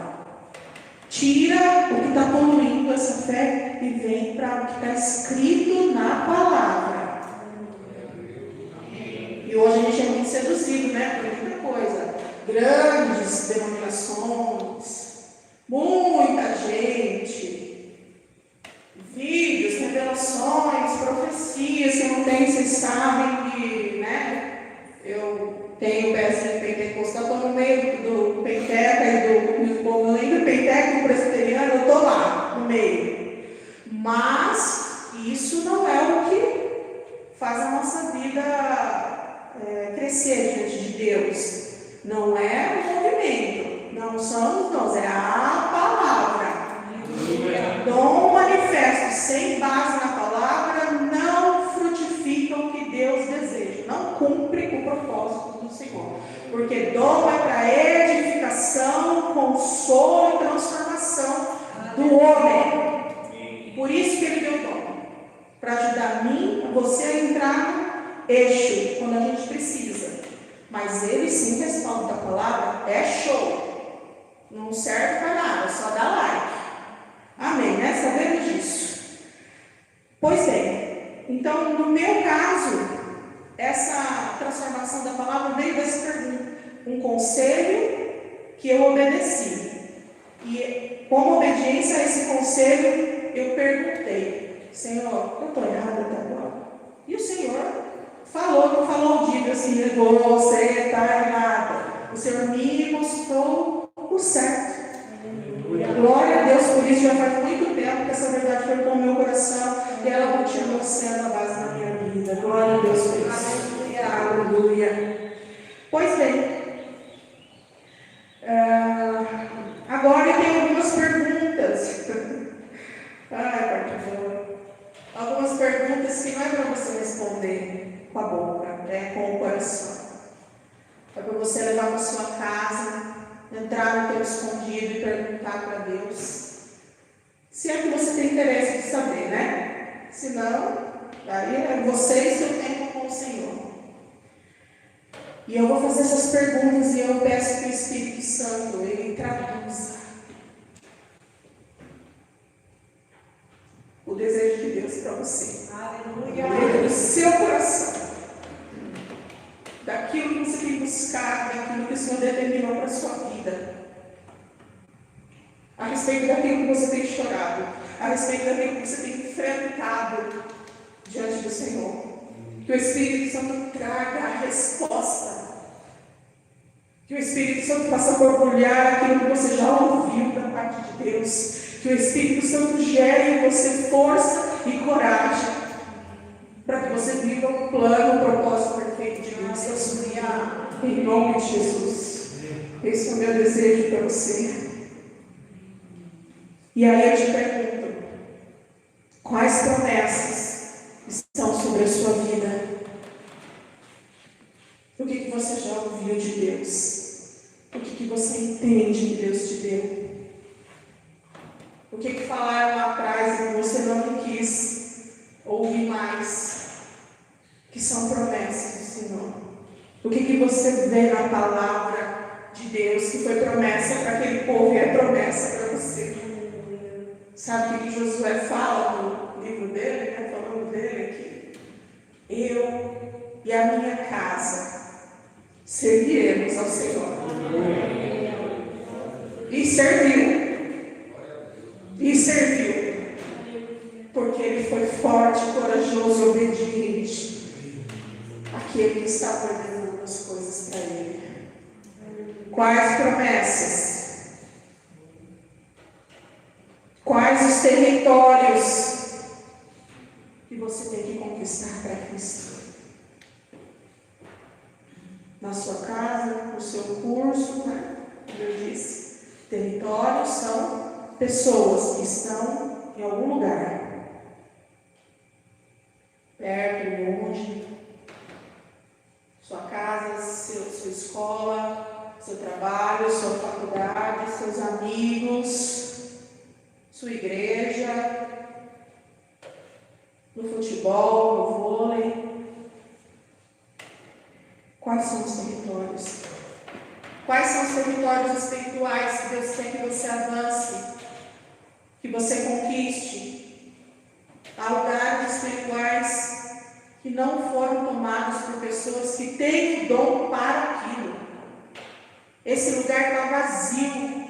Tira o que está poluindo essa fé e vem para o que está escrito na palavra. E hoje a gente é muito seduzido, né? Por muita coisa. Grandes denominações, muita gente, vídeos, revelações, profecias que eu não tenho, vocês sabem que, né? Eu tenho pezinho pentecostal, estou no meio do penteca e do povo lembra penteca e do presbiteriano, eu estou lá, no meio. Mas isso não é o que faz a nossa vida crescer diante de Deus. Não é o movimento, não são os dons, é a palavra. Dom manifesto sem base na palavra não frutifica o que Deus deseja, não cumpre o propósito do Senhor. Porque dom é para edificação, consolo e transformação do homem. Por isso que ele deu dom, para ajudar a mim, a você a entrar no eixo quando a gente precisa. Mas ele sim, o respaldo da palavra é show. Não serve para nada, só dá like. Amém, né? Sabemos disso. Pois bem, então no meu caso, essa transformação da palavra veio dessa pergunta. Um conselho que eu obedeci. E como obediência a esse conselho, eu perguntei, Senhor, eu estou errada até agora? E o Senhor falou, não falou o dito assim, você está errada. O Senhor me mostrou o certo. Glória a Deus por isso, já faz muito tempo que essa verdade foi com o meu coração e ela continua sendo a base da minha vida. Glória a Deus por isso. Aleluia. Pois bem, agora eu tenho algumas perguntas. Ai, pastor. Algumas perguntas que não é para você responder com a boca, com o coração. É para você levar para sua casa, entrar no teu escondido e perguntar para Deus. Se é que você tem interesse de saber, né? Se não, aí é você e seu tempo com o Senhor. E eu vou fazer essas perguntas e eu peço que o Espírito Santo, ele traduza o desejo de Deus para você. Aleluia! Do seu coração. Daquilo que você tem buscado, daquilo que o Senhor determinou para a sua vida. A respeito daquilo que você tem chorado, a respeito daquilo que você tem enfrentado diante do Senhor. Que o Espírito Santo traga a resposta. Que o Espírito Santo faça borbulhar aquilo que você já ouviu da parte de Deus. Que o Espírito Santo gere em você força e coragem para que você viva o plano, o propósito perfeito de Deus na sua vida. Em nome de Jesus. Esse é o meu desejo para você. E aí eu te pergunto, quais promessas estão sobre a sua vida? O que você já ouviu de Deus? O que você entende que Deus te deu? O que falaram lá atrás e você não quis ouvir mais? Que são promessas do Senhor. O que você vê na palavra de Deus que foi promessa para aquele povo e é promessa para você? Sabe o que Josué fala no livro dele, né? Falando dele aqui? Eu e a minha casa serviremos ao Senhor. E serviu. E serviu. Porque ele foi forte, corajoso, obediente. Aquele que estava ordenando as coisas para ele. Quais promessas? Quais os territórios que você tem que conquistar para Cristo? Na sua casa, no seu curso, né? Como eu disse, territórios são pessoas que estão em algum lugar, perto, longe, sua casa, sua escola, seu trabalho, sua faculdade, seus amigos, sua igreja, no futebol, no vôlei. Quais são os territórios? Quais são os territórios espirituais que Deus quer que você avance, que você conquiste? Há lugares espirituais que não foram tomados por pessoas que têm o dom para aquilo. Esse lugar está vazio,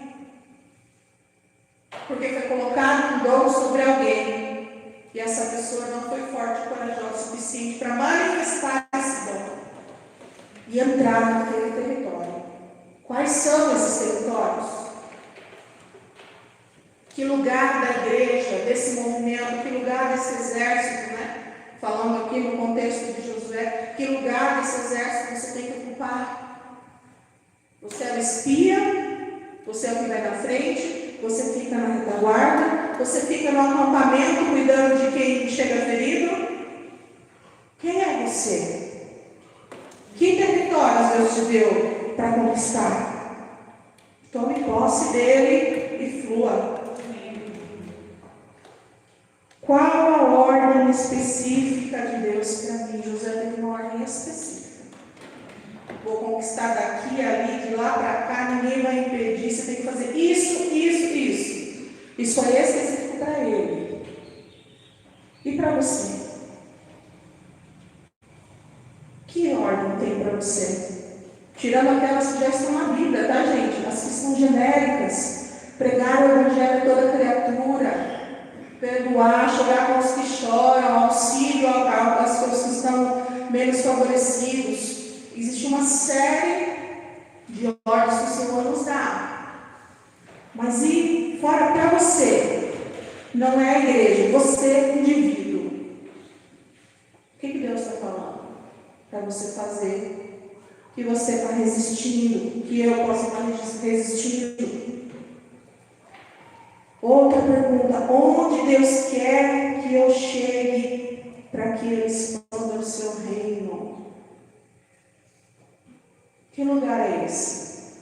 porque foi colocado um dom sobre alguém e essa pessoa não foi forte e corajosa o suficiente para manifestar esse dom e entrar naquele território. Quais são esses territórios? Que lugar da igreja, desse movimento, que lugar desse exército, né? Falando aqui no contexto de Josué, que lugar desse exército você tem que ocupar? Você é o espia? Você é o que vai na frente? Você fica na retaguarda? Você fica no acampamento cuidando de quem chega ferido? Quem é você? Que territórios Deus te deu para conquistar? Tome posse dele e flua. Qual a ordem específica de Deus para mim? José teve uma ordem específica. Vou conquistar daqui, ali, de lá para cá, ninguém vai impedir. Você tem que fazer isso, isso, isso. Isso foi específico para ele. E para você? Que ordem tem para você? Tirando aquelas que já estão na Bíblia, tá, gente? As que são genéricas. Pregar o Evangelho a toda criatura. Perdoar, chorar com os que choram, auxílio às pessoas que estão menos favorecidos. Existe uma série de ordens que o Senhor nos dá. Mas e fora para você? Não é a igreja, você indivíduo. O que Deus está falando? Para você fazer, que você está resistindo, que eu posso estar resistindo. Outra pergunta, onde Deus quer que eu chegue para que Ele expanda o seu reino? Que lugar é esse?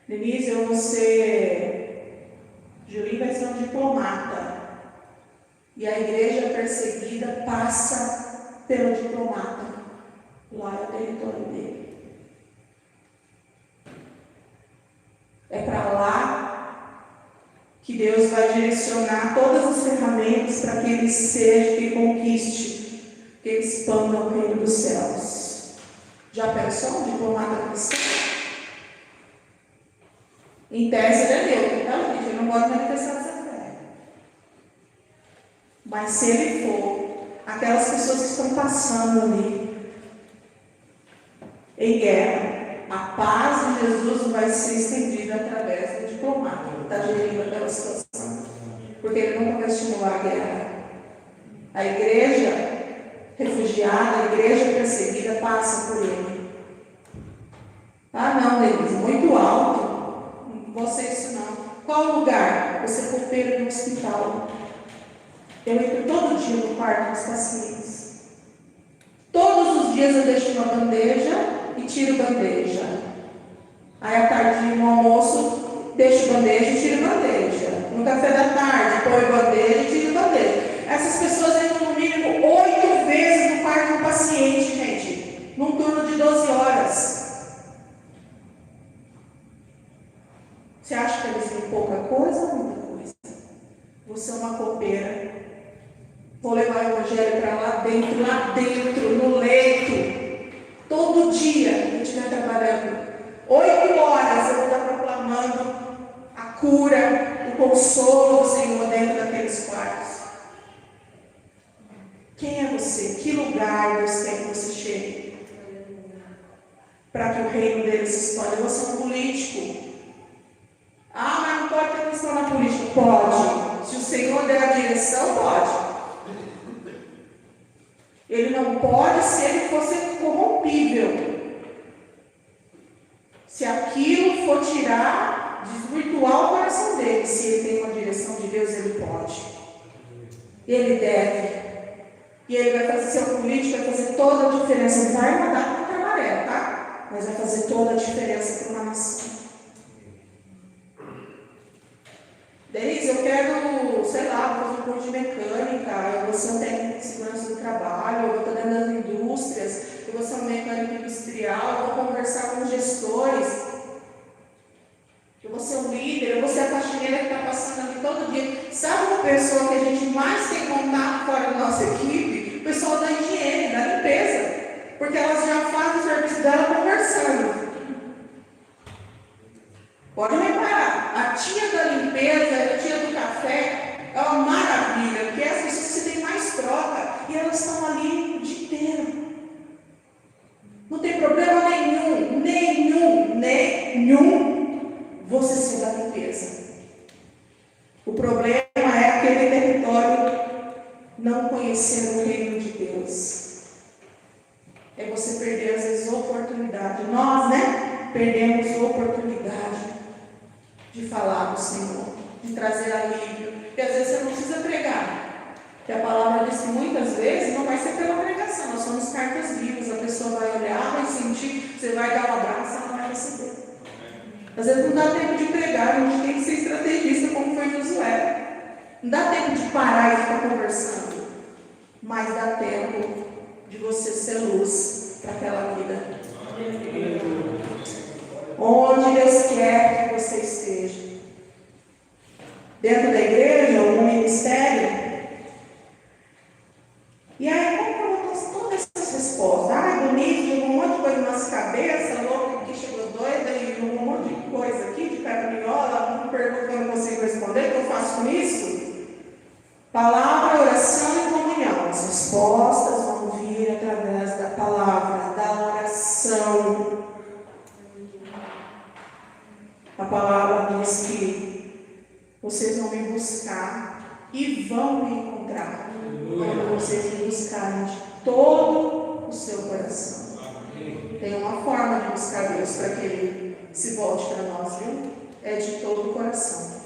Denise, eu vou ser... Julinho vai ser um diplomata. E a igreja perseguida passa pelo diplomata. Lá é o território dele. É para lá que Deus vai direcionar todas as ferramentas para que ele seja, que ele conquiste, que ele expanda o reino dos céus. Já pensou um diplomata cristão? Em tese ele é neutro, tá, gente? Ele não pode manifestar essa fé. Mas se ele for, aquelas pessoas que estão passando ali em guerra, a paz de Jesus vai ser estendida através do diplomata que está gerindo aquela situação. Porque ele nunca vai estimular a guerra. A igreja refugiada, a igreja perseguida passa por ele. Ah, não, Denise, muito alto. Não vou ser isso não. Qual lugar? Você é copeiro no hospital. Eu entro todo dia no quarto dos pacientes. Todos os dias eu deixo uma bandeja e tiro bandeja. Aí à tarde no almoço, deixo bandeja e tiro bandeja. No café da tarde, põe bandeja e tiro bandeja. Essas pessoas entram no mínimo 8 vezes no quarto do paciente, gente. Num turno de 12 horas. Você acha que eles têm pouca coisa ou muita coisa? Você é uma copeira. Vou levar o evangelho para lá dentro, no leito. Todo dia que eu estiver trabalhando. 8 horas eu vou estar proclamando a cura, o consolo do Senhor dentro daqueles quartos. Quem é você? Que lugar Deus quer que você chegue? Para que o reino dele se expanda. Você é um político. Ah, mas não pode ter questão na política. Pode. Se o Senhor der a direção, pode. Ele não pode se ele fosse corrompível. Se aquilo for tirar, desvirtuar o coração dele, se ele tem uma direção de Deus, ele pode. Ele deve. E ele vai fazer, seu político vai fazer toda a diferença. Ele vai mandar contra a maré, tá? Mas vai fazer toda a diferença para uma nação. Denise, eu quero, sei lá, vou fazer um curso de mecânica, eu vou ser um técnico de segurança do trabalho, eu vou estar dentro das indústrias, eu vou ser um mecânico industrial, eu vou conversar com os gestores, eu vou ser um líder, eu vou ser a faxineira que está passando ali todo dia. Sabe uma pessoa que a gente mais tem contato fora da nossa equipe? O pessoal da higiene, da limpeza, porque elas já fazem o serviço dela conversando. Pode reparar, a tia da limpeza, a tia do café, é uma maravilha, porque as pessoas que você tem mais troca, e elas estão ali o dia inteiro. Não tem problema nenhum, você ser da limpeza. O problema é aquele território não conhecer o reino de Deus. É você perder, às vezes, oportunidade. Nós, perdemos oportunidade de falar do Senhor, de trazer alívio. Porque às vezes você não precisa pregar. Porque a palavra diz que muitas vezes não vai ser pela pregação, nós somos cartas vivas, a pessoa vai olhar, vai sentir, você vai dar um abraço, ela não vai receber. Às vezes não dá tempo de pregar, a gente tem que ser estrategista, como foi Josué. Não dá tempo de parar e ficar conversando, mas dá tempo de você ser luz para aquela vida. Onde Deus quer que você esteja. Dentro da igreja, algum ministério. E aí, como que eu vou ter todas essas respostas? Ai, bonito, jogou um monte de coisa na nossa cabeça, louco que chegou doida, e jogou um monte de coisa aqui, de caraminhola, uma pergunta que eu não consigo responder, o que eu faço com isso? Palavra, oração e comunhão. As respostas vão vir através da palavra, da oração. A palavra diz que vocês vão me buscar e vão me encontrar. Quando vocês me buscarem de todo o seu coração. Tem uma forma de buscar Deus para que Ele se volte para nós, viu? É de todo o coração.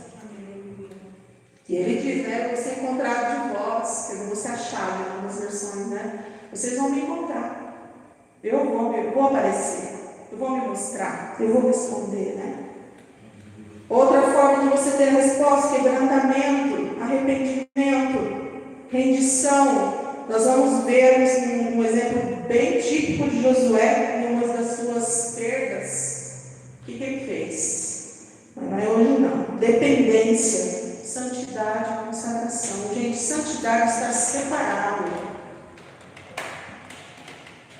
E Ele diz, eu vou ser encontrado de vós, eu vou ser achado em algumas versões, Vocês vão me encontrar. eu vou aparecer, eu vou me mostrar, eu vou responder, né? Outra forma de você ter resposta: quebrantamento, arrependimento, rendição. Nós vamos ver um exemplo bem típico de Josué em uma das suas perdas. O que ele fez? Não é hoje não. Dependência, santidade, consagração. Gente, santidade está separado.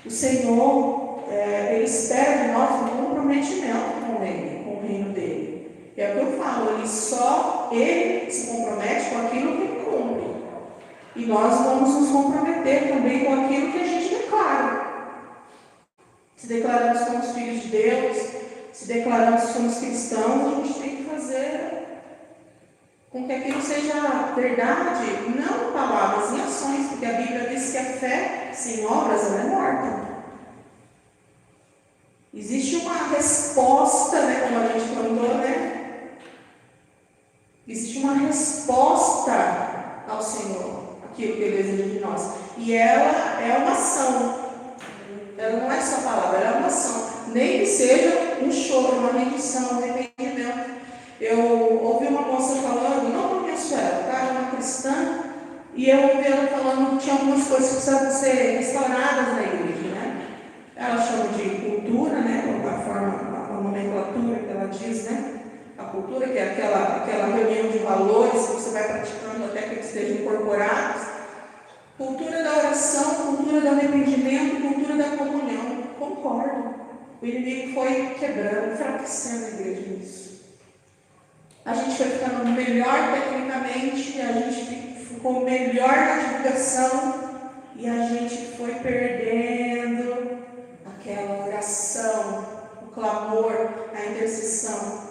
O Senhor, Ele espera de nós um comprometimento com Ele, com o reino dele. É o que eu falo, Ele se compromete com aquilo que Ele cumpre. E nós vamos nos comprometer também com aquilo que a gente declara. Se declaramos que somos filhos de Deus, se declaramos que somos cristãos, a gente tem que fazer com que aquilo seja verdade, não em palavras, em ações, porque a Bíblia diz que a fé sem obras ela é morta. Existe uma resposta, como a gente cantou, Existe uma resposta ao Senhor, aquilo que Ele deseja de nós. E ela é uma ação. Ela não é só palavra, ela é uma ação. Nem que seja um choro, uma rendição, um arrependimento. Eu ouvi uma moça falando, não conheço ela, tá? Ela é uma cristã, e eu ouvi ela falando que tinha algumas coisas que precisavam ser restauradas na igreja, né? Ela chama de cultura, a nomenclatura que ela diz, A cultura, que é aquela reunião de valores que você vai praticando até que eles estejam incorporados. Cultura da oração, cultura do arrependimento, cultura da comunhão. Concordo. O inimigo foi quebrando, enfraquecendo a igreja nisso. A gente foi ficando melhor tecnicamente, a gente ficou melhor na divulgação e a gente foi perdendo aquela oração, o clamor, a intercessão.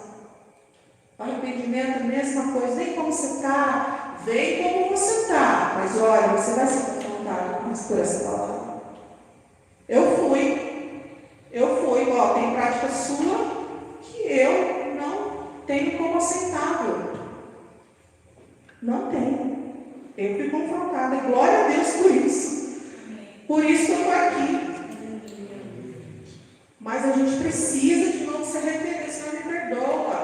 O arrependimento é a mesma coisa, nem como você está, vem como você está, mas olha, você vai ser confrontado por essa palavra. Eu fui, tem prática sua que eu não tenho como aceitável. Não tenho. Eu fui confrontada, glória a Deus por isso. Por isso que eu estou aqui. Mas a gente precisa de não se arrepender, senão me perdoa.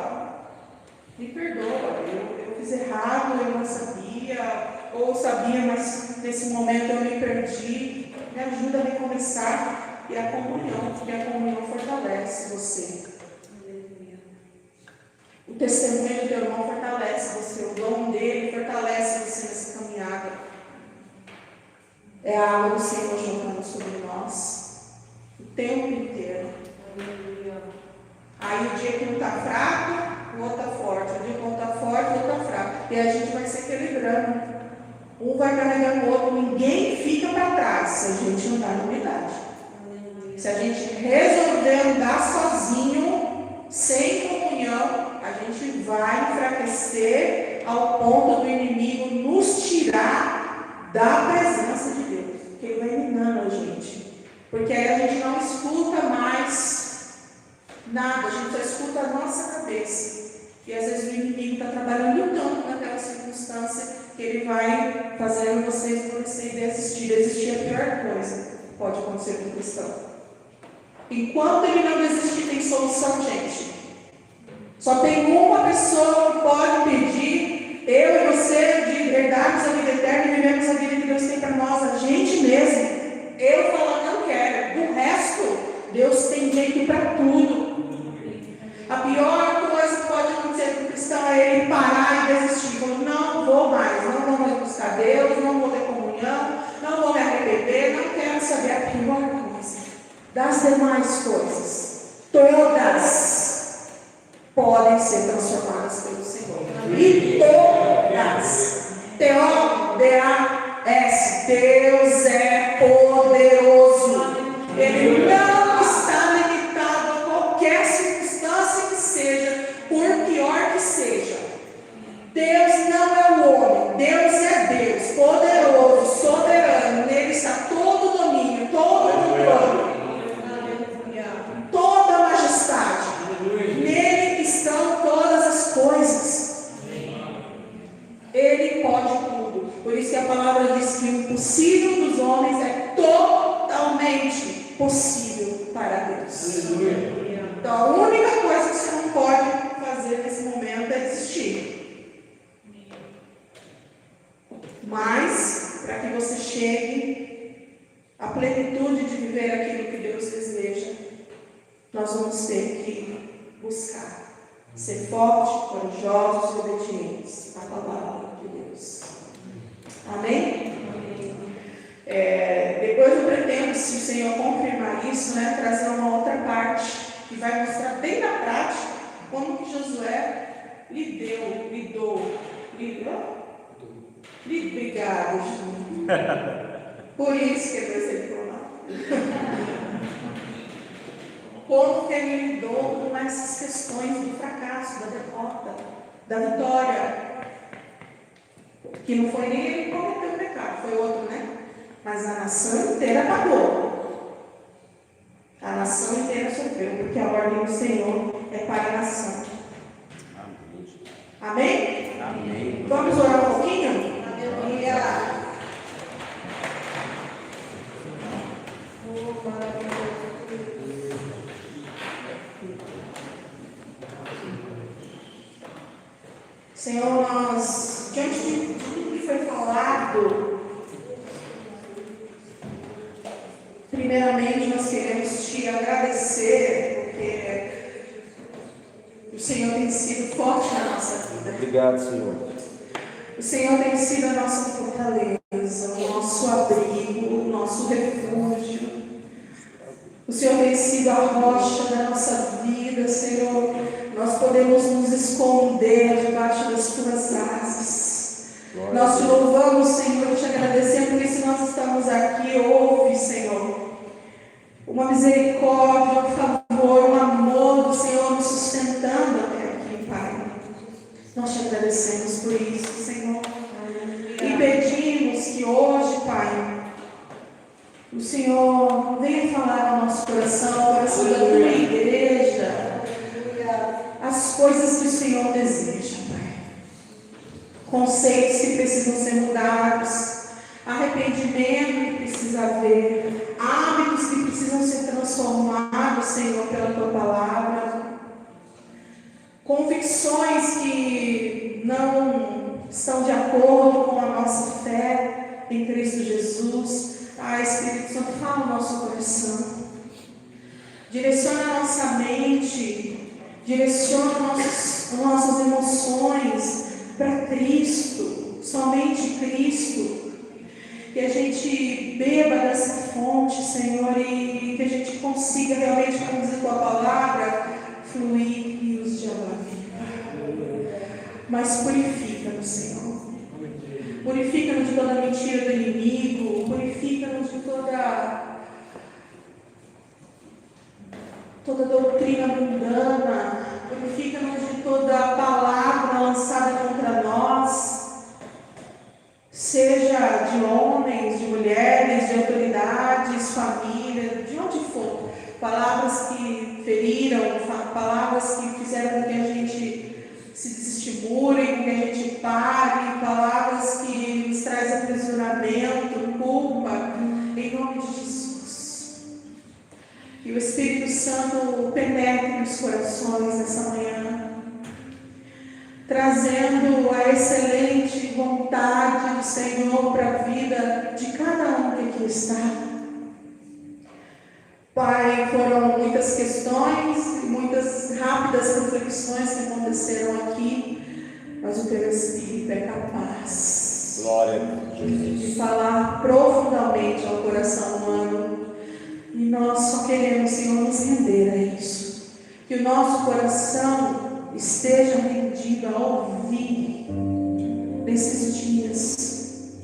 Me perdoa, eu fiz errado, eu não sabia, ou sabia, mas nesse momento eu me perdi. Me ajuda a recomeçar. E a comunhão, porque a comunhão fortalece você. O testemunho do teu irmão fortalece você, o dom dele fortalece você nessa caminhada. É a água do Senhor jogando sobre nós o tempo inteiro. Aí o dia que um está fraco, o outro está forte. O dia que um está forte, o outro está fraco. E a gente vai se equilibrando. Um vai carregando o outro, ninguém fica para trás se a gente andar na unidade. Se a gente resolver andar sozinho, sem comunhão, a gente vai enfraquecer ao ponto do inimigo nos tirar da presença de Deus. Porque ele vai minando a gente. Porque aí a gente não escuta mais nada, a gente só escuta a nossa cabeça. E às vezes o inimigo está trabalhando tanto naquela circunstância que ele vai fazendo você esmorecer e desistir. Desistir é a pior coisa que pode acontecer com o cristão. Enquanto ele não desistir, tem solução, gente. Só tem uma pessoa que pode pedir, eu e você, de verdades a vida eterna, e vivemos a vida que Deus tem para nós, a gente mesmo. Eu falando, não quero. Do resto, Deus tem jeito para tudo. A pior coisa que pode acontecer com o cristão é ele parar e desistir. Falar, não vou mais, não vou mais buscar Deus, não vou ter comunhão, não vou me arrepender, não quero saber a pior coisa. Das demais coisas, todas podem ser transformadas pelo Senhor. E todas. T-O-D-A-S. Deus é poderoso. Ele não está limitado a qualquer circunstância que seja, por pior que seja. Deus não é o homem. Deus é Deus, poderoso, soberano. Nele está todo o domínio, todo o controle. Toda a majestade. Nele estão todas as coisas. Ele pode tudo. Por isso que a palavra diz que o impossível dos homens é totalmente possível. Então, a única coisa que você não pode fazer nesse momento é desistir. Mas, para que você chegue à plenitude de viver aquilo que Deus deseja, nós vamos ter que buscar ser fortes, corajosos e obedientes à palavra de Deus. Amém? Depois eu pretendo, se o Senhor confirmar isso, trazer uma outra parte que vai mostrar bem na prática como que Josué Obrigado, Ju. Por isso que eu pensei por lá. Como que ele lidou com essas questões do fracasso, da derrota, da vitória. Que não foi nem ele que cometeu o pecado, foi outro, né? Mas a nação inteira pagou. A nação inteira sofreu, porque a ordem do Senhor é para a nação. Amém? Amém. Vamos orar um pouquinho? Aleluia. Senhor, nós, diante de tudo que foi falado, primeiramente nós queremos te agradecer, porque o Senhor tem sido forte na nossa vida. Obrigado, Senhor. O Senhor tem sido a nossa fortaleza, o nosso abrigo, o nosso refúgio. O Senhor tem sido a rocha da nossa vida, Senhor. Nós podemos nos esconder debaixo das tuas asas. Nós te louvamos, Senhor, te agradecemos, porque se nós estamos aqui, ouve, Senhor, uma misericórdia, um favor, um amor do Senhor nos sustentando até aqui, Pai. Nós te agradecemos por isso, Senhor. E pedimos que hoje, Pai, o Senhor venha falar no nosso coração, o coração da tua igreja, as coisas que o Senhor deseja, Pai. Conceitos que precisam ser mudados, arrependimento que precisa haver, hábitos que precisam ser transformados, Senhor, pela tua palavra, convicções que não estão de acordo com a nossa fé em Cristo Jesus. Espírito Santo, fala no nosso coração, direciona a nossa mente, direciona nossas emoções para Cristo, somente Cristo, que a gente beba dessa fonte, Senhor, e que a gente consiga realmente, como diz a tua palavra, fluir rios de água viva. Mas purifica-nos, Senhor. Purifica-nos de toda mentira do inimigo, purifica-nos de toda doutrina mundana, purifica-nos de toda palavra lançada contra nós, seja de homens, de mulheres, de autoridades, família, de onde for, palavras que feriram, palavras que fizeram com que a gente se desestimule, com que a gente pare, palavras que nos trazem aprisionamento, culpa, em nome de Jesus. Que o Espírito Santo penetre nos corações nessa manhã, trazendo a excelente vontade do Senhor para a vida de cada um que aqui está. Pai, foram muitas questões, muitas rápidas reflexões que aconteceram aqui, mas o teu Espírito é capaz Glória a Jesus. de falar profundamente ao coração humano. E nós só queremos, Senhor, nos render a isso. Que o nosso coração esteja rendido a ouvir nesses dias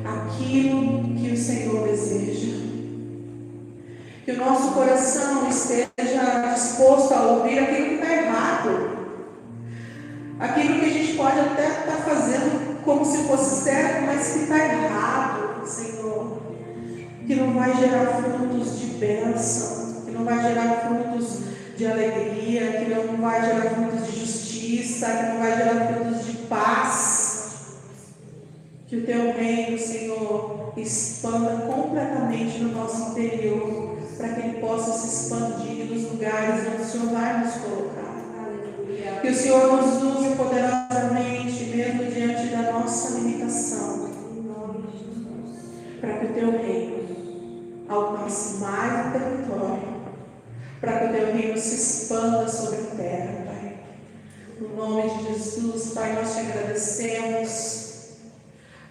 aquilo que o Senhor deseja. Que o nosso coração esteja disposto a ouvir aquilo que está errado. Aquilo que a gente pode até estar fazendo como se fosse certo, mas que está errado, Senhor. Que não vai gerar frutos de bênção, que não vai gerar frutos de alegria, que não vai gerar frutos de justiça, que não vai gerar frutos de paz. Que o teu reino, Senhor, expanda completamente no nosso interior, para que Ele possa se expandir nos lugares onde o Senhor vai nos colocar. Que o Senhor nos use poderosamente, mesmo diante da nossa limitação, para que o Teu reino alcance mais o território, para que o Teu reino se expanda sobre a terra, Pai. No nome de Jesus, Pai, nós te agradecemos,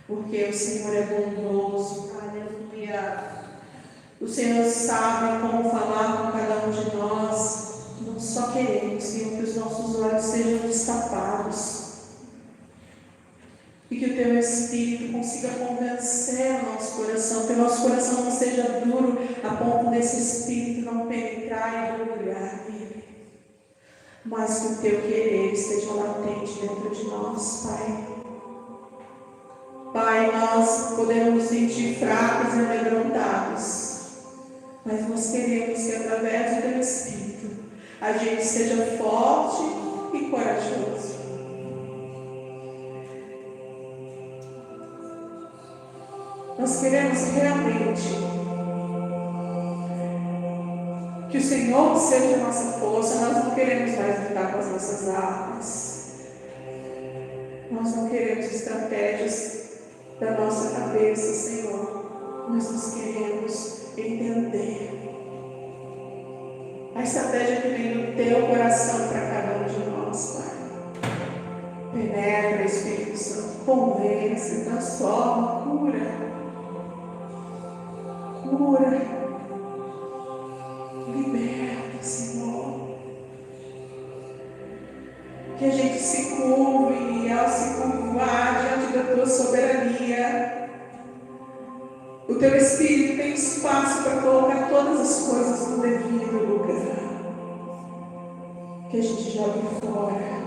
porque o Senhor é bondoso. Aleluia. O Senhor sabe como falar com cada um de nós. Nós só queremos, Senhor, que os nossos olhos sejam destapados e que o Teu Espírito consiga convencer o nosso coração, que o nosso coração não seja duro a ponto desse Espírito não penetrar e mergulhar nele, mas que o Teu querer esteja latente dentro de nós, Pai. Pai, nós podemos nos sentir fracos e amedrontados, mas nós queremos que através do Teu Espírito a gente seja forte e corajoso. Nós queremos realmente que o Senhor seja a nossa força. Nós não queremos mais lutar com as nossas armas. Nós não queremos estratégias da nossa cabeça, Senhor. Nós queremos entender a estratégia que vem do Teu coração para cada um de nós, Pai. Penetra, Espírito Santo, convence, transforma, cura. Cura, liberta, Senhor. Que a gente se curve e ao se curvar diante da Tua soberania, o Teu Espírito tem espaço para colocar todas as coisas no devido lugar. Que a gente jogue fora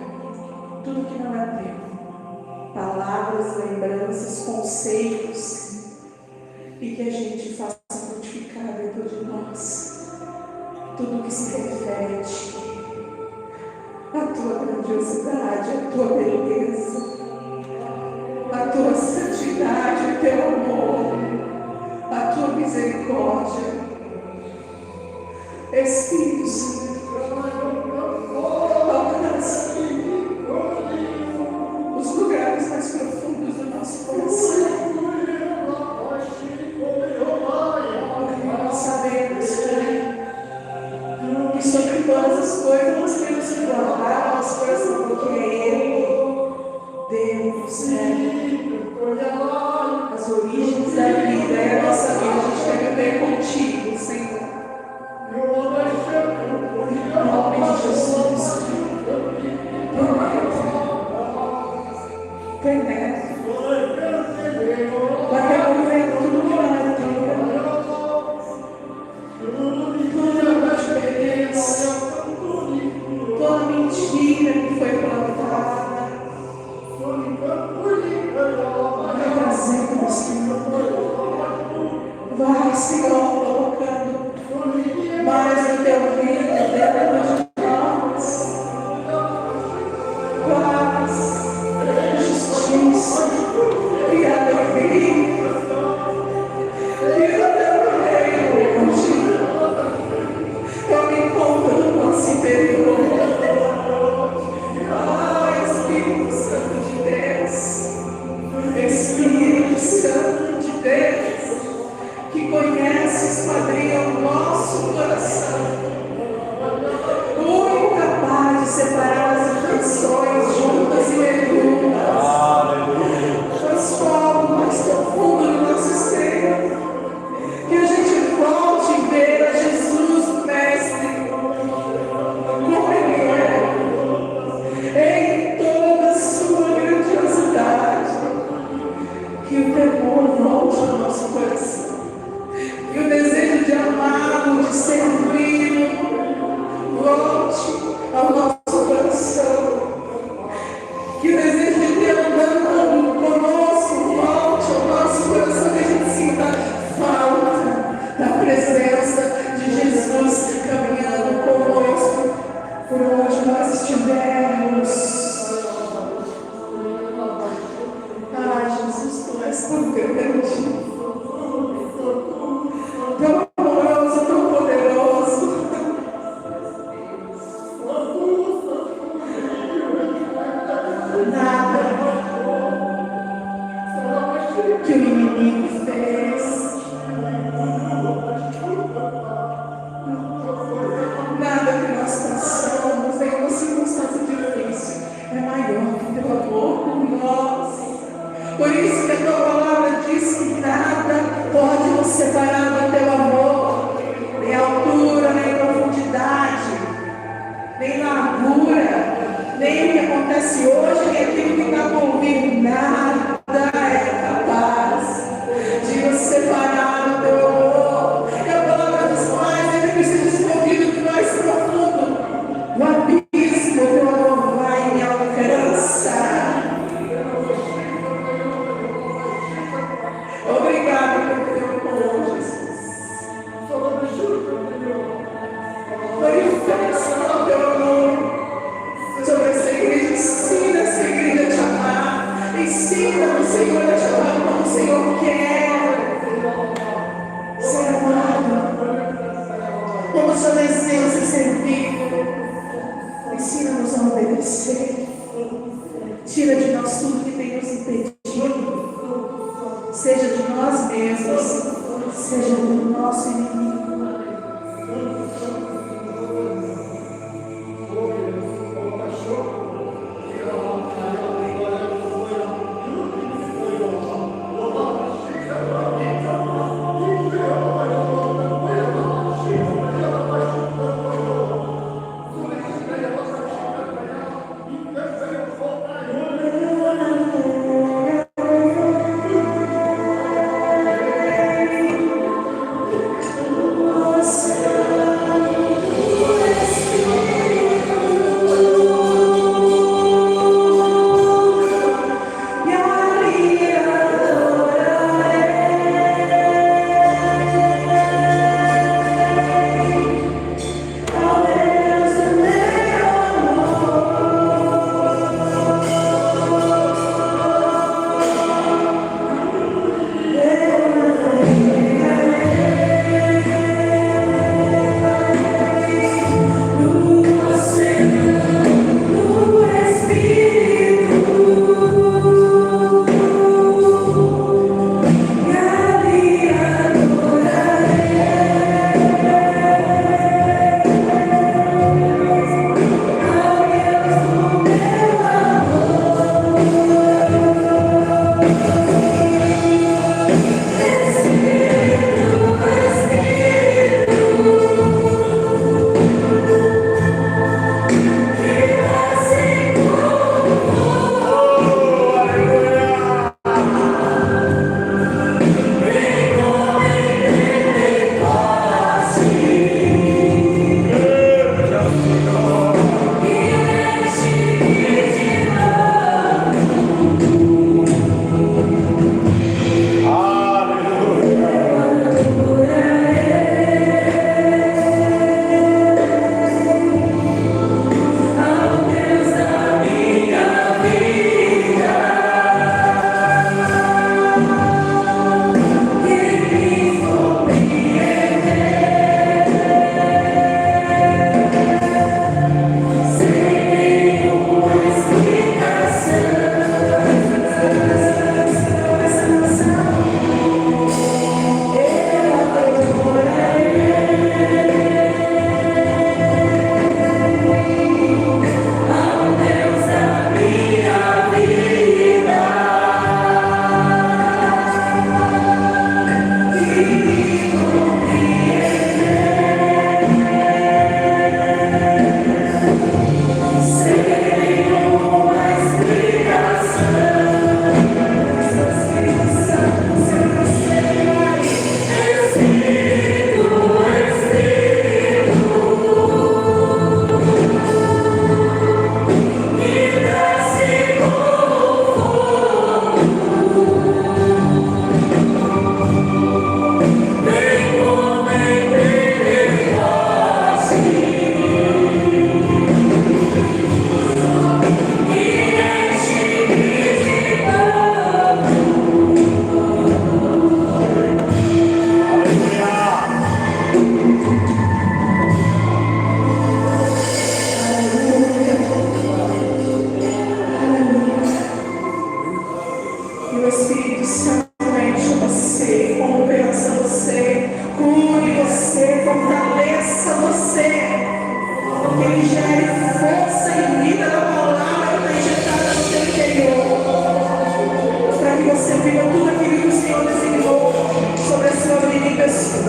tudo que não é Teu, palavras, lembranças, conceitos, e que a gente faça frutificar dentro de nós tudo que se reflete a Tua grandiosidade, a Tua beleza, a Tua santidade, o Teu amor, a Tua misericórdia. Espírito Santo, alcança os lugares mais profundos do nosso coração. Sabemos, Pai, que sobre todas as coisas nós temos que guardar nosso coração, porque é Ele, Deus, as origens da vida e a nossa vida. A gente tem a ver contigo, Senhor. Em nome de Jesus. Penetra. Vai remover tudo que não é Teu. Tudo que te pertence. nem o que acontece hoje, nem aquilo que está por vir, nada é capaz de nos separar do teu amor. E a palavra dos pais ainda precisa desenvolvido do mais profundo. O abismo, teu amor vai me alcançar. Obrigado pelo teu amor, Jesus. Manifesta o teu amor sobre essa igreja. Ensina essa igreja a te amar. Ensina o Senhor a te amar como o Senhor quer ser amado, como o Senhor deseja ser servido. Ensina-nos a obedecer. Tira de nós tudo que tem nos impedido, seja de nós mesmos, seja do nosso inimigo.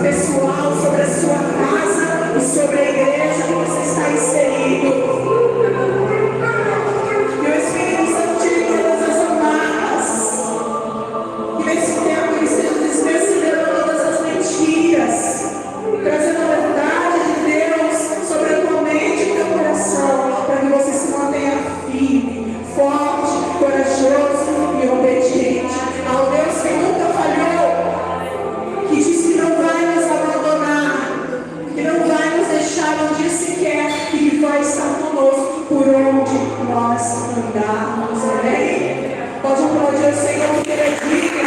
Pessoal, sobre a sua casa e sobre a igreja que você está inserido. cuidarmos, amém? Pode aplaudir o Senhor, porque Ele é digno.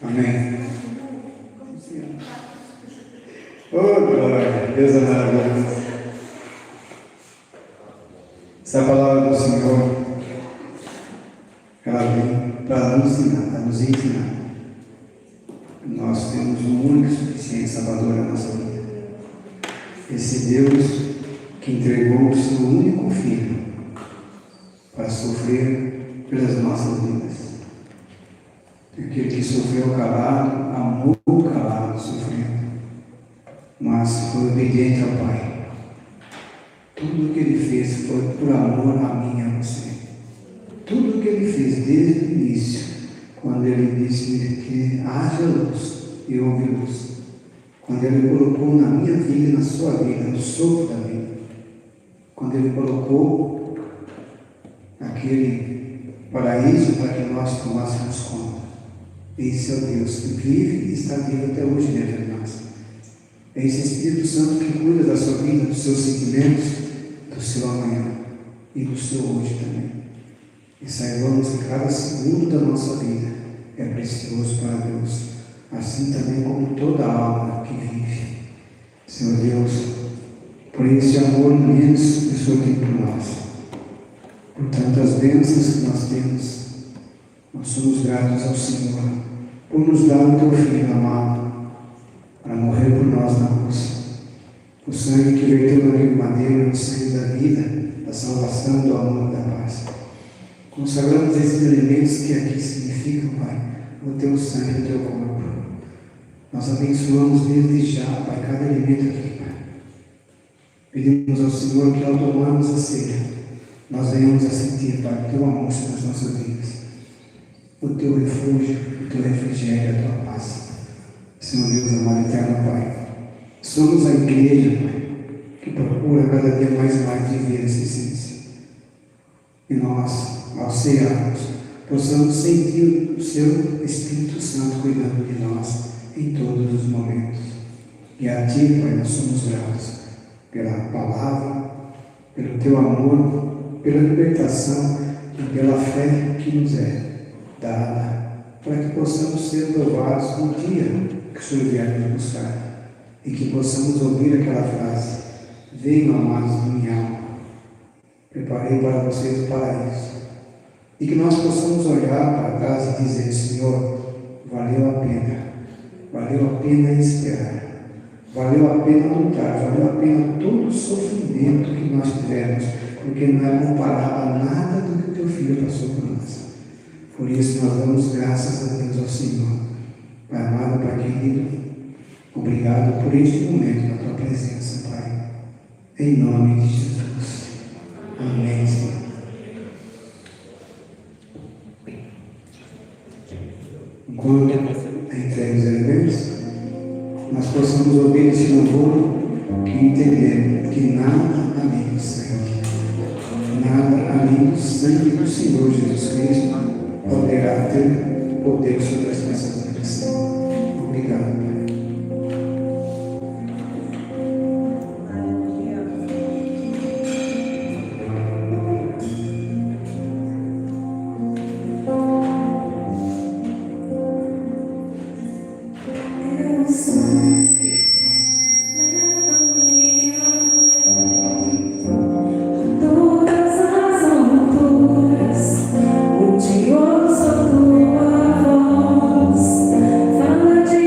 Amém. Oh, glória. Deus é maravilhoso. Essa palavra do Senhor, ela vem para nos ensinar. Nós temos um único e suficiente Salvador na nossa vida. Esse Deus que entregou o seu único Filho para sofrer pelas nossas vidas. Aquele que sofreu calado, amou calado, sofrendo, mas foi obediente ao Pai. Tudo o que Ele fez foi por amor a mim e a você. Tudo o que Ele fez desde o início, quando Ele disse que haja luz e houve luz. Quando Ele colocou na minha vida e na sua vida, no sopro da vida. Quando Ele colocou aquele paraíso para que nós tomássemos conta. Esse é o Deus que vive e está vivo até hoje dentro de nós. É esse Espírito Santo que cuida da sua vida, dos seus sentimentos, do seu amanhã e do seu hoje também. E saibamos que cada segundo da nossa vida é precioso para Deus, assim também como toda alma que vive. Senhor Deus, por esse amor imenso que o Senhor tem por nós, por tantas bênçãos que nós temos, nós somos gratos ao Senhor por nos dar o Teu Filho amado para morrer por nós na cruz. O sangue que verteu naquele madeiro é o sangue da vida, da salvação, do amor e da paz. Consagramos esses elementos que aqui significam, Pai, o Teu sangue e o Teu corpo. Nós abençoamos desde já, Pai, cada elemento aqui, Pai. Pedimos ao Senhor que ao tomarmos a ceia, nós venhamos a sentir, Pai, o Teu amor sobre as nossas vidas, o Teu refúgio, o Teu refrigério, a Tua paz. Senhor Deus, amado eterno Pai, somos a igreja, Pai, que procura cada dia mais viver essa essência. E nós, ao cearmos, possamos sentir o Seu Espírito Santo cuidando de nós em todos os momentos. E a Ti, Pai, nós somos gratos pela palavra, pelo Teu amor, pela libertação e pela fé que nos é dada, para que possamos ser provados no dia que o Senhor vier nos buscar, e que possamos ouvir aquela frase: venham, amados de minha alma, preparei para vocês o paraíso, e que nós possamos olhar para trás e dizer: Senhor, valeu a pena esperar, valeu a pena lutar, valeu a pena todo o sofrimento que nós tivemos, porque não é comparável a nada do que o Teu Filho passou por nós. Por isso nós damos graças a Deus, ao Senhor. Pai amado, Pai querido, obrigado por este momento na Tua presença, Pai. Em nome de Jesus. Amém, Senhor. Enquanto entregue os elementos, nós possamos ouvir esse louvor que entender que nada além do sangue, nada além do sangue do Senhor Jesus Cristo poderá ter poder sobre as nossas vidas. Obrigado, Pai. Ouço tua voz, fala de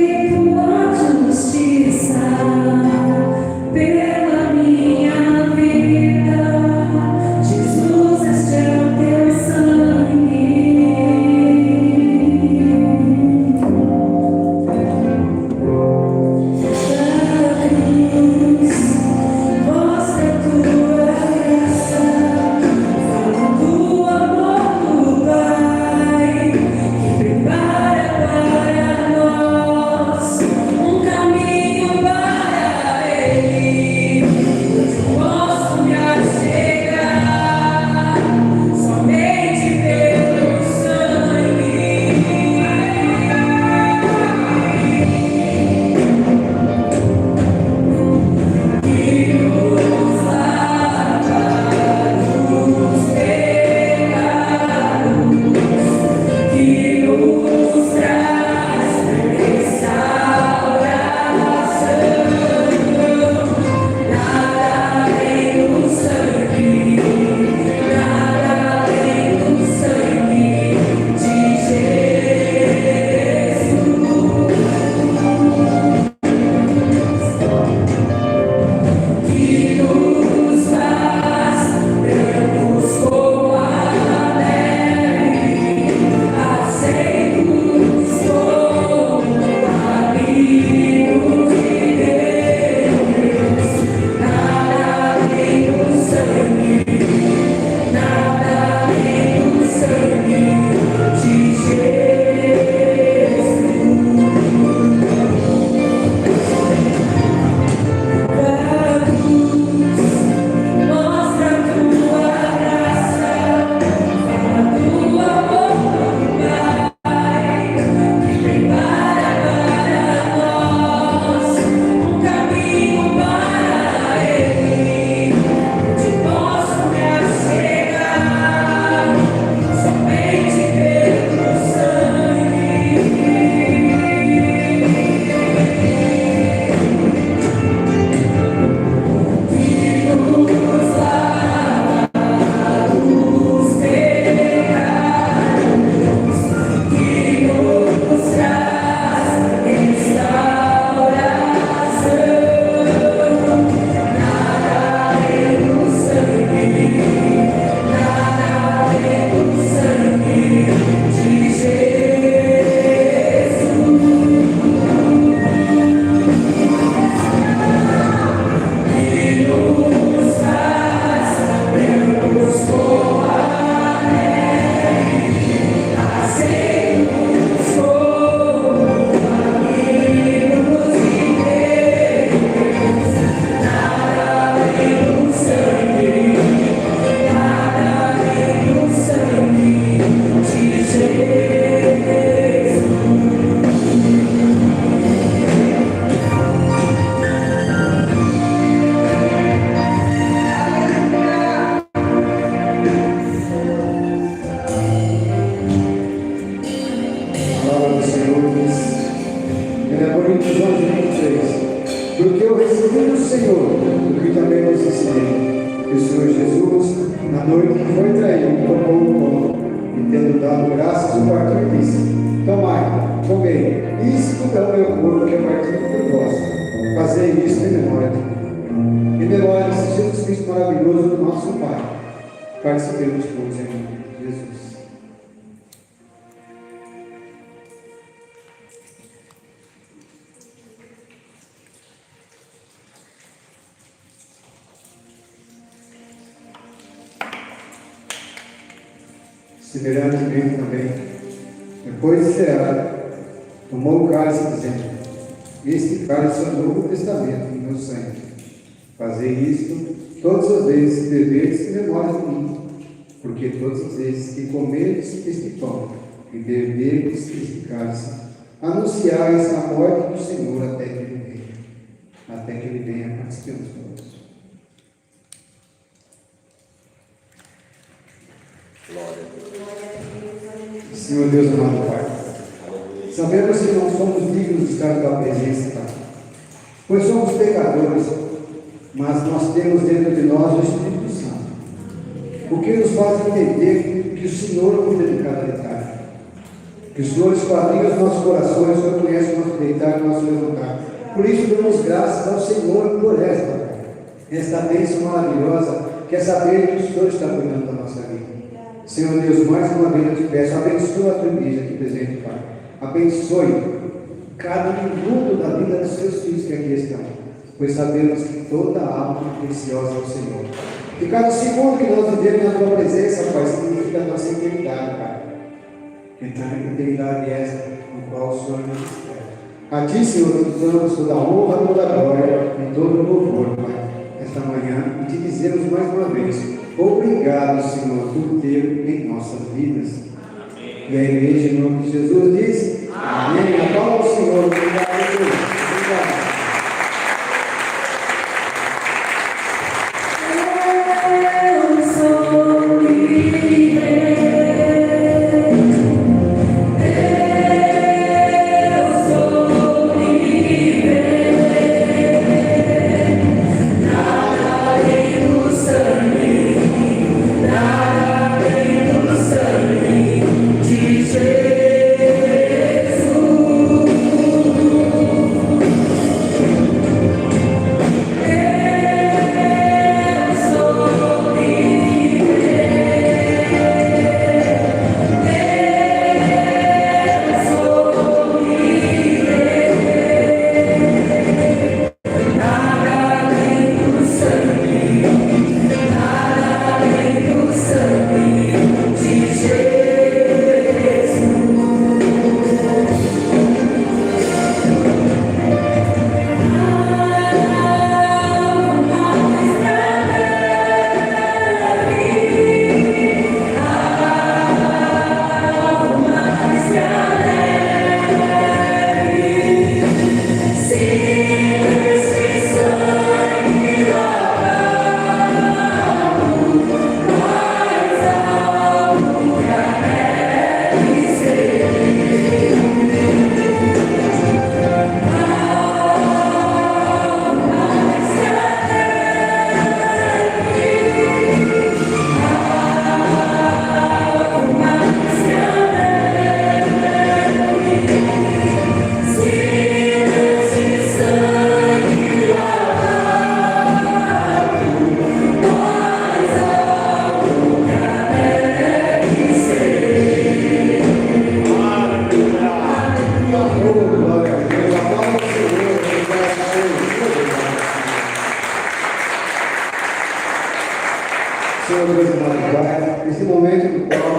Senhor, do que também nos ensina. Que o Senhor Jesus, na noite que foi traído, tomou o pão e, tendo dado graças, o partiu e disse: Tomai, comei, isto é o meu corpo que é partido por vós. Fazei isto em memória de mim. Em memória desse Jesus Cristo maravilhoso do nosso Pai. Participemos todos em nome de Jesus. Semelhantemente também, depois de cear, tomou o cálice dizendo: Este cálice é o Novo Testamento em meu sangue. Fazei isto todas as vezes que beberdes em memória de mim, porque todas as vezes que comerdes este pão e beberdes este cálice, anunciais a morte do Senhor até que Ele venha. Até que Ele venha, participemos todos. Senhor Deus amado Pai, sabemos que não somos dignos de estar na tua presença, Pai, pois somos pecadores, mas nós temos dentro de nós o Espírito Santo, o que nos faz entender que o Senhor cuida de cada detalhe, que o Senhor esquadrinha os nossos corações, o Senhor conhece o nosso deitar e o nosso levantar. Por isso damos graças ao Senhor por esta bênção maravilhosa, que é saber que o Senhor está cuidando da nossa vida. Senhor Deus, mais uma vez eu te peço, abençoa a tua igreja aqui presente, Pai. Abençoe cada minuto da vida dos seus filhos que aqui estão, pois sabemos que toda alma é preciosa ao Senhor. E cada segundo que nós vivemos na tua presença, Pai, significa a nossa eternidade, Pai. Eternidade é essa no qual o Senhor nos espera. A ti, Senhor, nos damos toda a honra, toda a glória e todo o louvor, Pai, esta manhã, e te dizemos mais uma vez: obrigado, Senhor, por ter em nossas vidas. Amém. E a igreja, em nome de Jesus, diz: Amém. Aplauda o Senhor. Obrigado, Jesus. Obrigado. Senhor Deus amado Pai, nesse momento no qual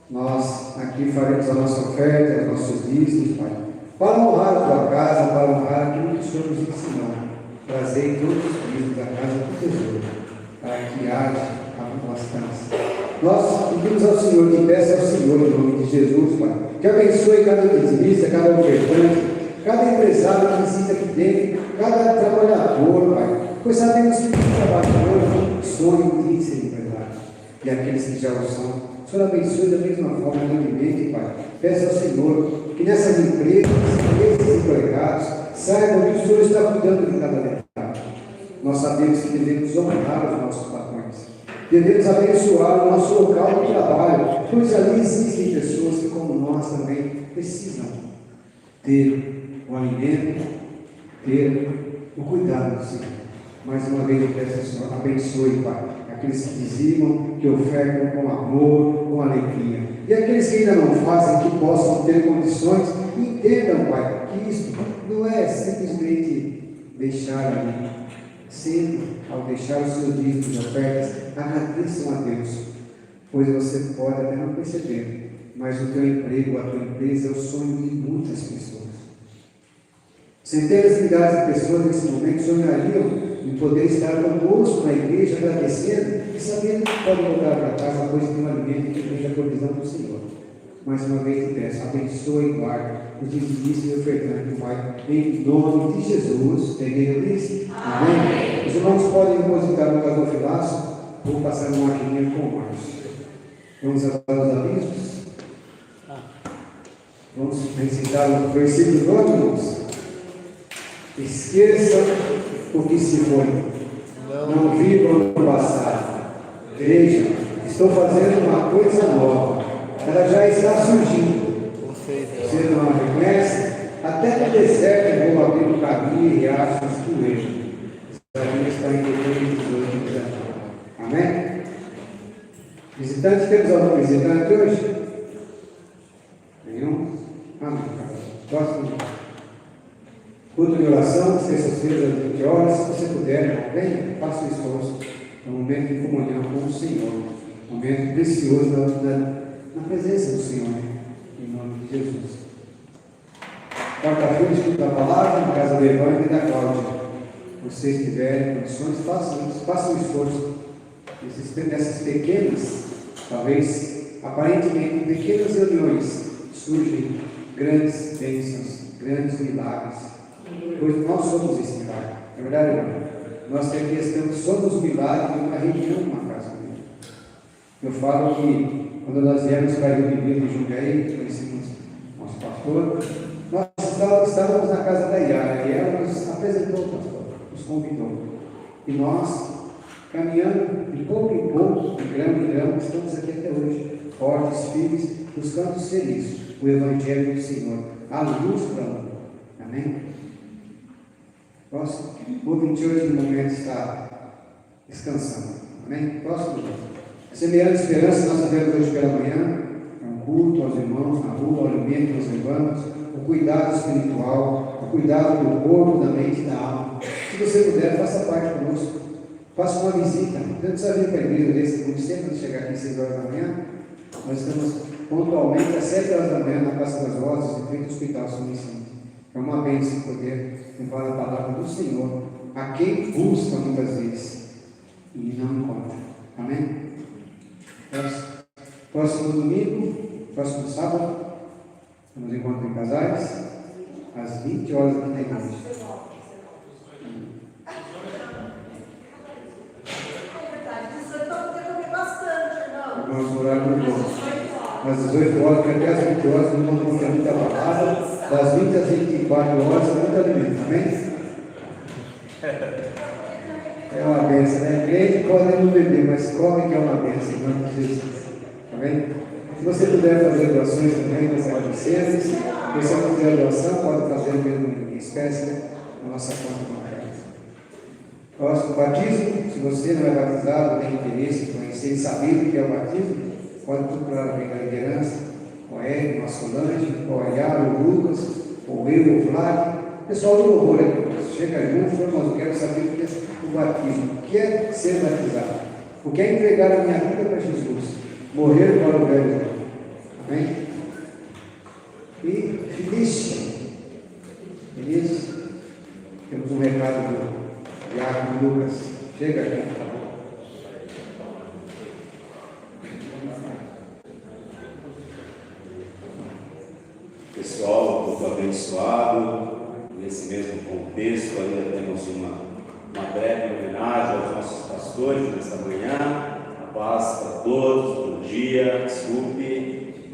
nós aqui faremos a nossa oferta, os nossos dízimos, Pai, para honrar a tua casa, para honrar aquilo que o Senhor nos ensinou. Trazei todos os dízimos da casa do tesouro, para que haja abastança. Nós pedimos ao Senhor, te peço ao Senhor, em nome de Jesus, Pai, que abençoe cada dizimista, cada ofertante, cada empresário que existe aqui dentro, cada trabalhador, Pai, pois sabemos que o trabalhador sonha em ser empresário, e aqueles que já o são. O Senhor abençoe da mesma forma livremente, Pai. Peço ao Senhor que nessas empresas, esses empregados, saibam que o Senhor está cuidando de cada detalhe. nós sabemos que devemos honrar os nossos patrões. Devemos abençoar o nosso local de trabalho, pois ali existem pessoas que, como nós, também precisam ter o alimento, ter o cuidado do Senhor. Mais uma vez eu peço ao Senhor, abençoe, Pai, aqueles que dizimam, que ofertam com amor, com alegria. E aqueles que ainda não fazem, que possam ter condições, entendam, Pai, que isso não é simplesmente deixar ali. Sempre, ao deixar os seus dízimos e ofertas, agradeçam a Deus, pois você pode até não perceber, mas o teu emprego, a tua empresa é o sonho de muitas pessoas. Centenas de milhares de pessoas nesse momento sonhariam em poder estar conosco na igreja, agradecendo e sabendo que podem voltar para casa, pois tem um alimento que vem da provisão do Senhor. Mais uma vez te peço, abençoe e guarde os dizimistas e ofertantes, Pai, em nome de Jesus. A igreja diz? Amém. Os irmãos podem depositar no gasofilaço ou passar uma maquininha com o Marcos. Vamos agora os avisos. Vamos recitar o versículo 9, irmãos. Esqueçam o que se foi. Não vivam no passado. Vejam, estou fazendo uma coisa nova. Ela já está surgindo. Você não a reconhece? Até no deserto eu vou abrir um caminho e riachos fluentes. Isaías está em Deuteronômio 18. Amém? Visitantes, temos algum visitante hoje? Nenhum? Amém. Próximo. Culto de oração, sextas-feiras às 20 horas. Se você puder, venha, faça o esforço. É um momento de comunhão com o Senhor. Um momento precioso na presença do Senhor. Em nome de Jesus. Quarta-feira, estudo da palavra, na casa do Evandro e da Cláudia. Se vocês tiverem condições, façam um esforço. Nessas pequenas, talvez aparentemente pequenas reuniões, surgem grandes bênçãos, grandes milagres. Pois nós somos esse milagre. É verdade, irmão? Nós que aqui estamos, somos o milagre de uma região, uma casa. Eu falo que quando nós viemos para a Rio de Jundiaí, conhecemos nosso pastor, nós estávamos na casa da Yara e ela nos apresentou o pastor, nos convidou. E nós, caminhando de pouco em pouco, de grão em grão, estamos aqui até hoje, fortes, firmes, buscando ser isso, o Evangelho do Senhor, a luz para o mundo. Amém? Próximo. O ouvinte hoje no momento está descansando. Amém? Próximo. Semeando esperança, nós tivemos hoje pela manhã, um culto aos irmãos na rua, o alimento aos irmãos, o cuidado espiritual, o cuidado do corpo, da mente e da alma. Se você puder, faça parte conosco. Faça uma visita. Não precisa vir para a igreja desse muito cedo, quando chegar aqui às 6 horas da manhã. Nós estamos pontualmente às 7 horas da manhã na Praça das Rosas, em frente ao Hospital São Vicente. É uma bênção poder levar a palavra do Senhor a quem busca muitas vezes e não encontra. Amém? Próximo domingo, próximo sábado, nos encontros em casais, às 20 horas aqui na igreja. Vamos orar por nós. Às 18 horas, que até às 20 horas, nós vamos ter muita palavra. Das 20 às 24 horas, muito alimento. Amém? É uma bênção, né? Crente pode não beber, mas come que é uma bênção, em nome de Jesus. Amém? Se você puder fazer doações também, nós agradecemos. Se você não fizer doação, pode fazer mesmo em espécie, né? Na nossa conta bancária. Próximo, batismo. Se você não é batizado, tem interesse em conhecer e saber o que é o batismo, pode procurar alguém da liderança, o Hélio, o Solange, o Ayala, o Lucas, ou eu, o Flávio. Pessoal do louvor, né? Chega junto, irmãos, eu quero saber o que é o batismo, o que é ser batizado, o que é entregar a minha vida para Jesus, morrer para o velho. Amém? E feliz, temos um recado do Diácono Lucas. Chega aqui, tá bom? Pessoal, culto abençoado. Nesse mesmo contexto, ainda temos uma breve homenagem aos nossos pastores nesta manhã. A paz para todos, bom dia, desculpe.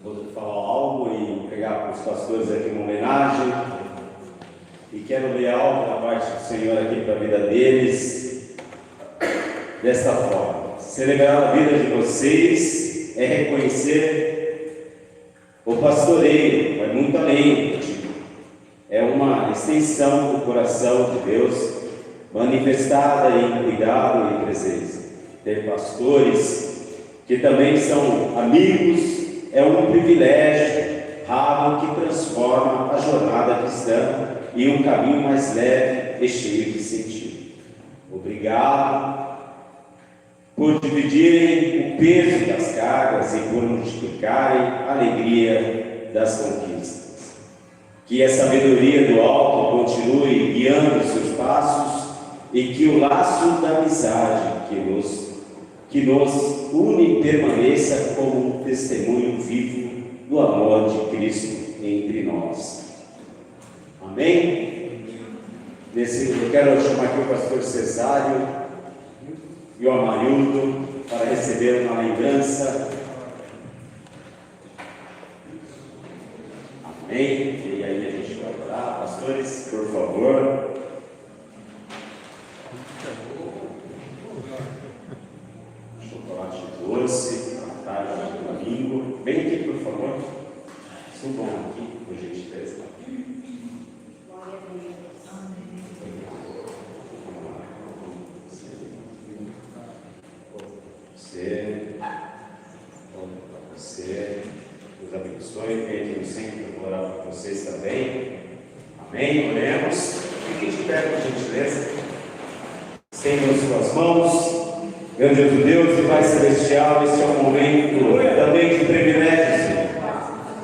Vou falar algo e pegar para os pastores aqui uma homenagem. e quero ler algo da parte do Senhor aqui para a vida deles, desta forma: celebrar a vida de vocês é reconhecer o pastoreio, vai muito além, é uma extensão do coração de Deus, manifestada em cuidado e presença. Ter pastores que também são amigos é um privilégio raro que transforma a jornada cristã em um caminho mais leve e cheio de sentido. Obrigado por dividirem o peso das cargas e por multiplicarem a alegria das conquistas. Que a sabedoria do alto continue guiando os seus passos e que o laço da amizade que nos une permaneça como um testemunho vivo do amor de Cristo entre nós. Amém? Eu quero chamar aqui o pastor Cesário e o Amarildo para receber uma lembrança. Amém? E aí a gente vai orar. Pastores, por favor. Chocolate doce, à tarde do domingo. Vem aqui, por favor. Subam aqui, por gentileza. Você, Deus abençoe, pedimos sempre para orar por vocês também. Amém? Oremos. Fiquem de pé, por gentileza. Estendam suas mãos. Meu Deus e Pai Celestial, esse é um momento também de privilégio, Senhor,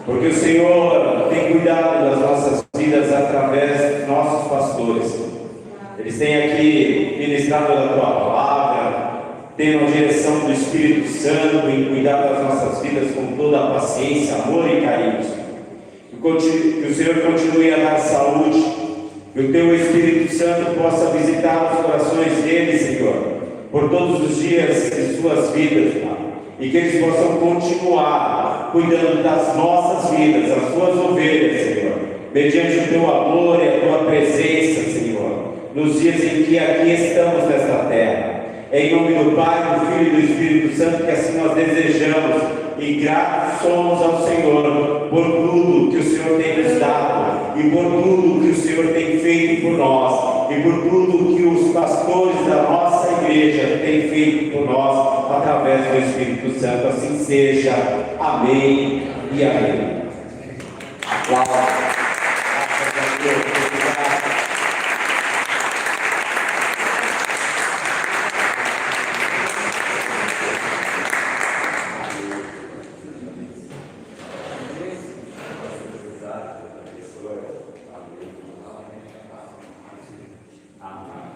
porque o Senhor tem cuidado das nossas vidas através dos nossos pastores. Eles têm aqui ministrado a Tua Palavra, têm a direção do Espírito Santo em cuidar das nossas vidas com toda a paciência, amor e carinho, Senhor. Que o Senhor continue a dar saúde, que o Teu Espírito Santo possa visitar os corações deles, Senhor, por todos os dias de suas vidas, Pai, e que eles possam continuar cuidando das nossas vidas, das suas ovelhas, Senhor, mediante o Teu amor e a Tua presença, Senhor, nos dias em que aqui estamos nesta terra. Em nome do Pai, do Filho e do Espírito Santo, que assim nós desejamos, e gratos somos ao Senhor por tudo que o Senhor tem nos dado, e por tudo que o Senhor tem feito por nós, e por tudo que os pastores da nossa igreja têm feito por nós, através do Espírito Santo. Assim seja. Amém e amém. Aplausos.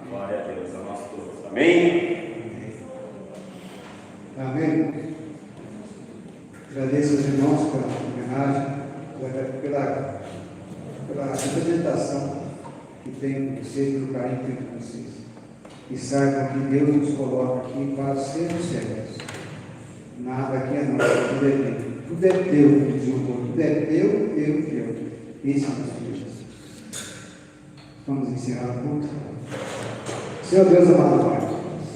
Glória a Deus, a nós todos. Amém? Amém. Agradeço aos irmãos pela homenagem, pela representação que tem de vocês, pelo carinho que tem de vocês. E saibam que Deus nos coloca aqui para sermos servos. Nada aqui é nosso, tudo é teu. Tudo é teu, diz o povo. Tudo é teu. Esse é o nosso Deus. Vamos encerrar o culto. Senhor Deus amado Pai,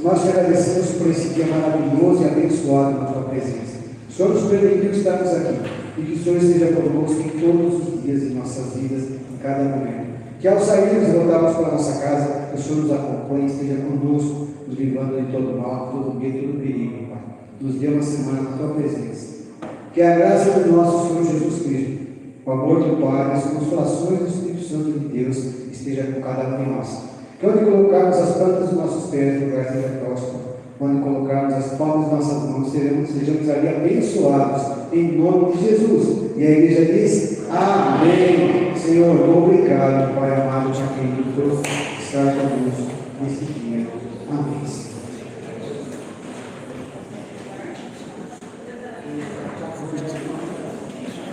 nós te agradecemos por esse dia maravilhoso e abençoado na Tua presença. O Senhor nos permitiu estarmos aqui e que o Senhor esteja conosco em todos os dias de nossas vidas, em cada momento. Que ao sairmos e voltarmos para a nossa casa, o Senhor nos acompanhe, esteja conosco, nos livrando de todo mal, todo medo, todo perigo, Pai. Nos dê uma semana na Tua presença. Que a graça do nosso Senhor Jesus Cristo, o amor do Pai, as consolações do Espírito Santo de Deus esteja com cada um de nós. Que onde colocarmos as plantas dos nossos pés, o lugar seja próximo. Quando colocarmos as palmas das nossas mãos, sejamos ali abençoados, em nome de Jesus. E a igreja diz: Amém. Senhor, obrigado, Pai amado, Pai querido, por estar conosco nesse dia. Amém.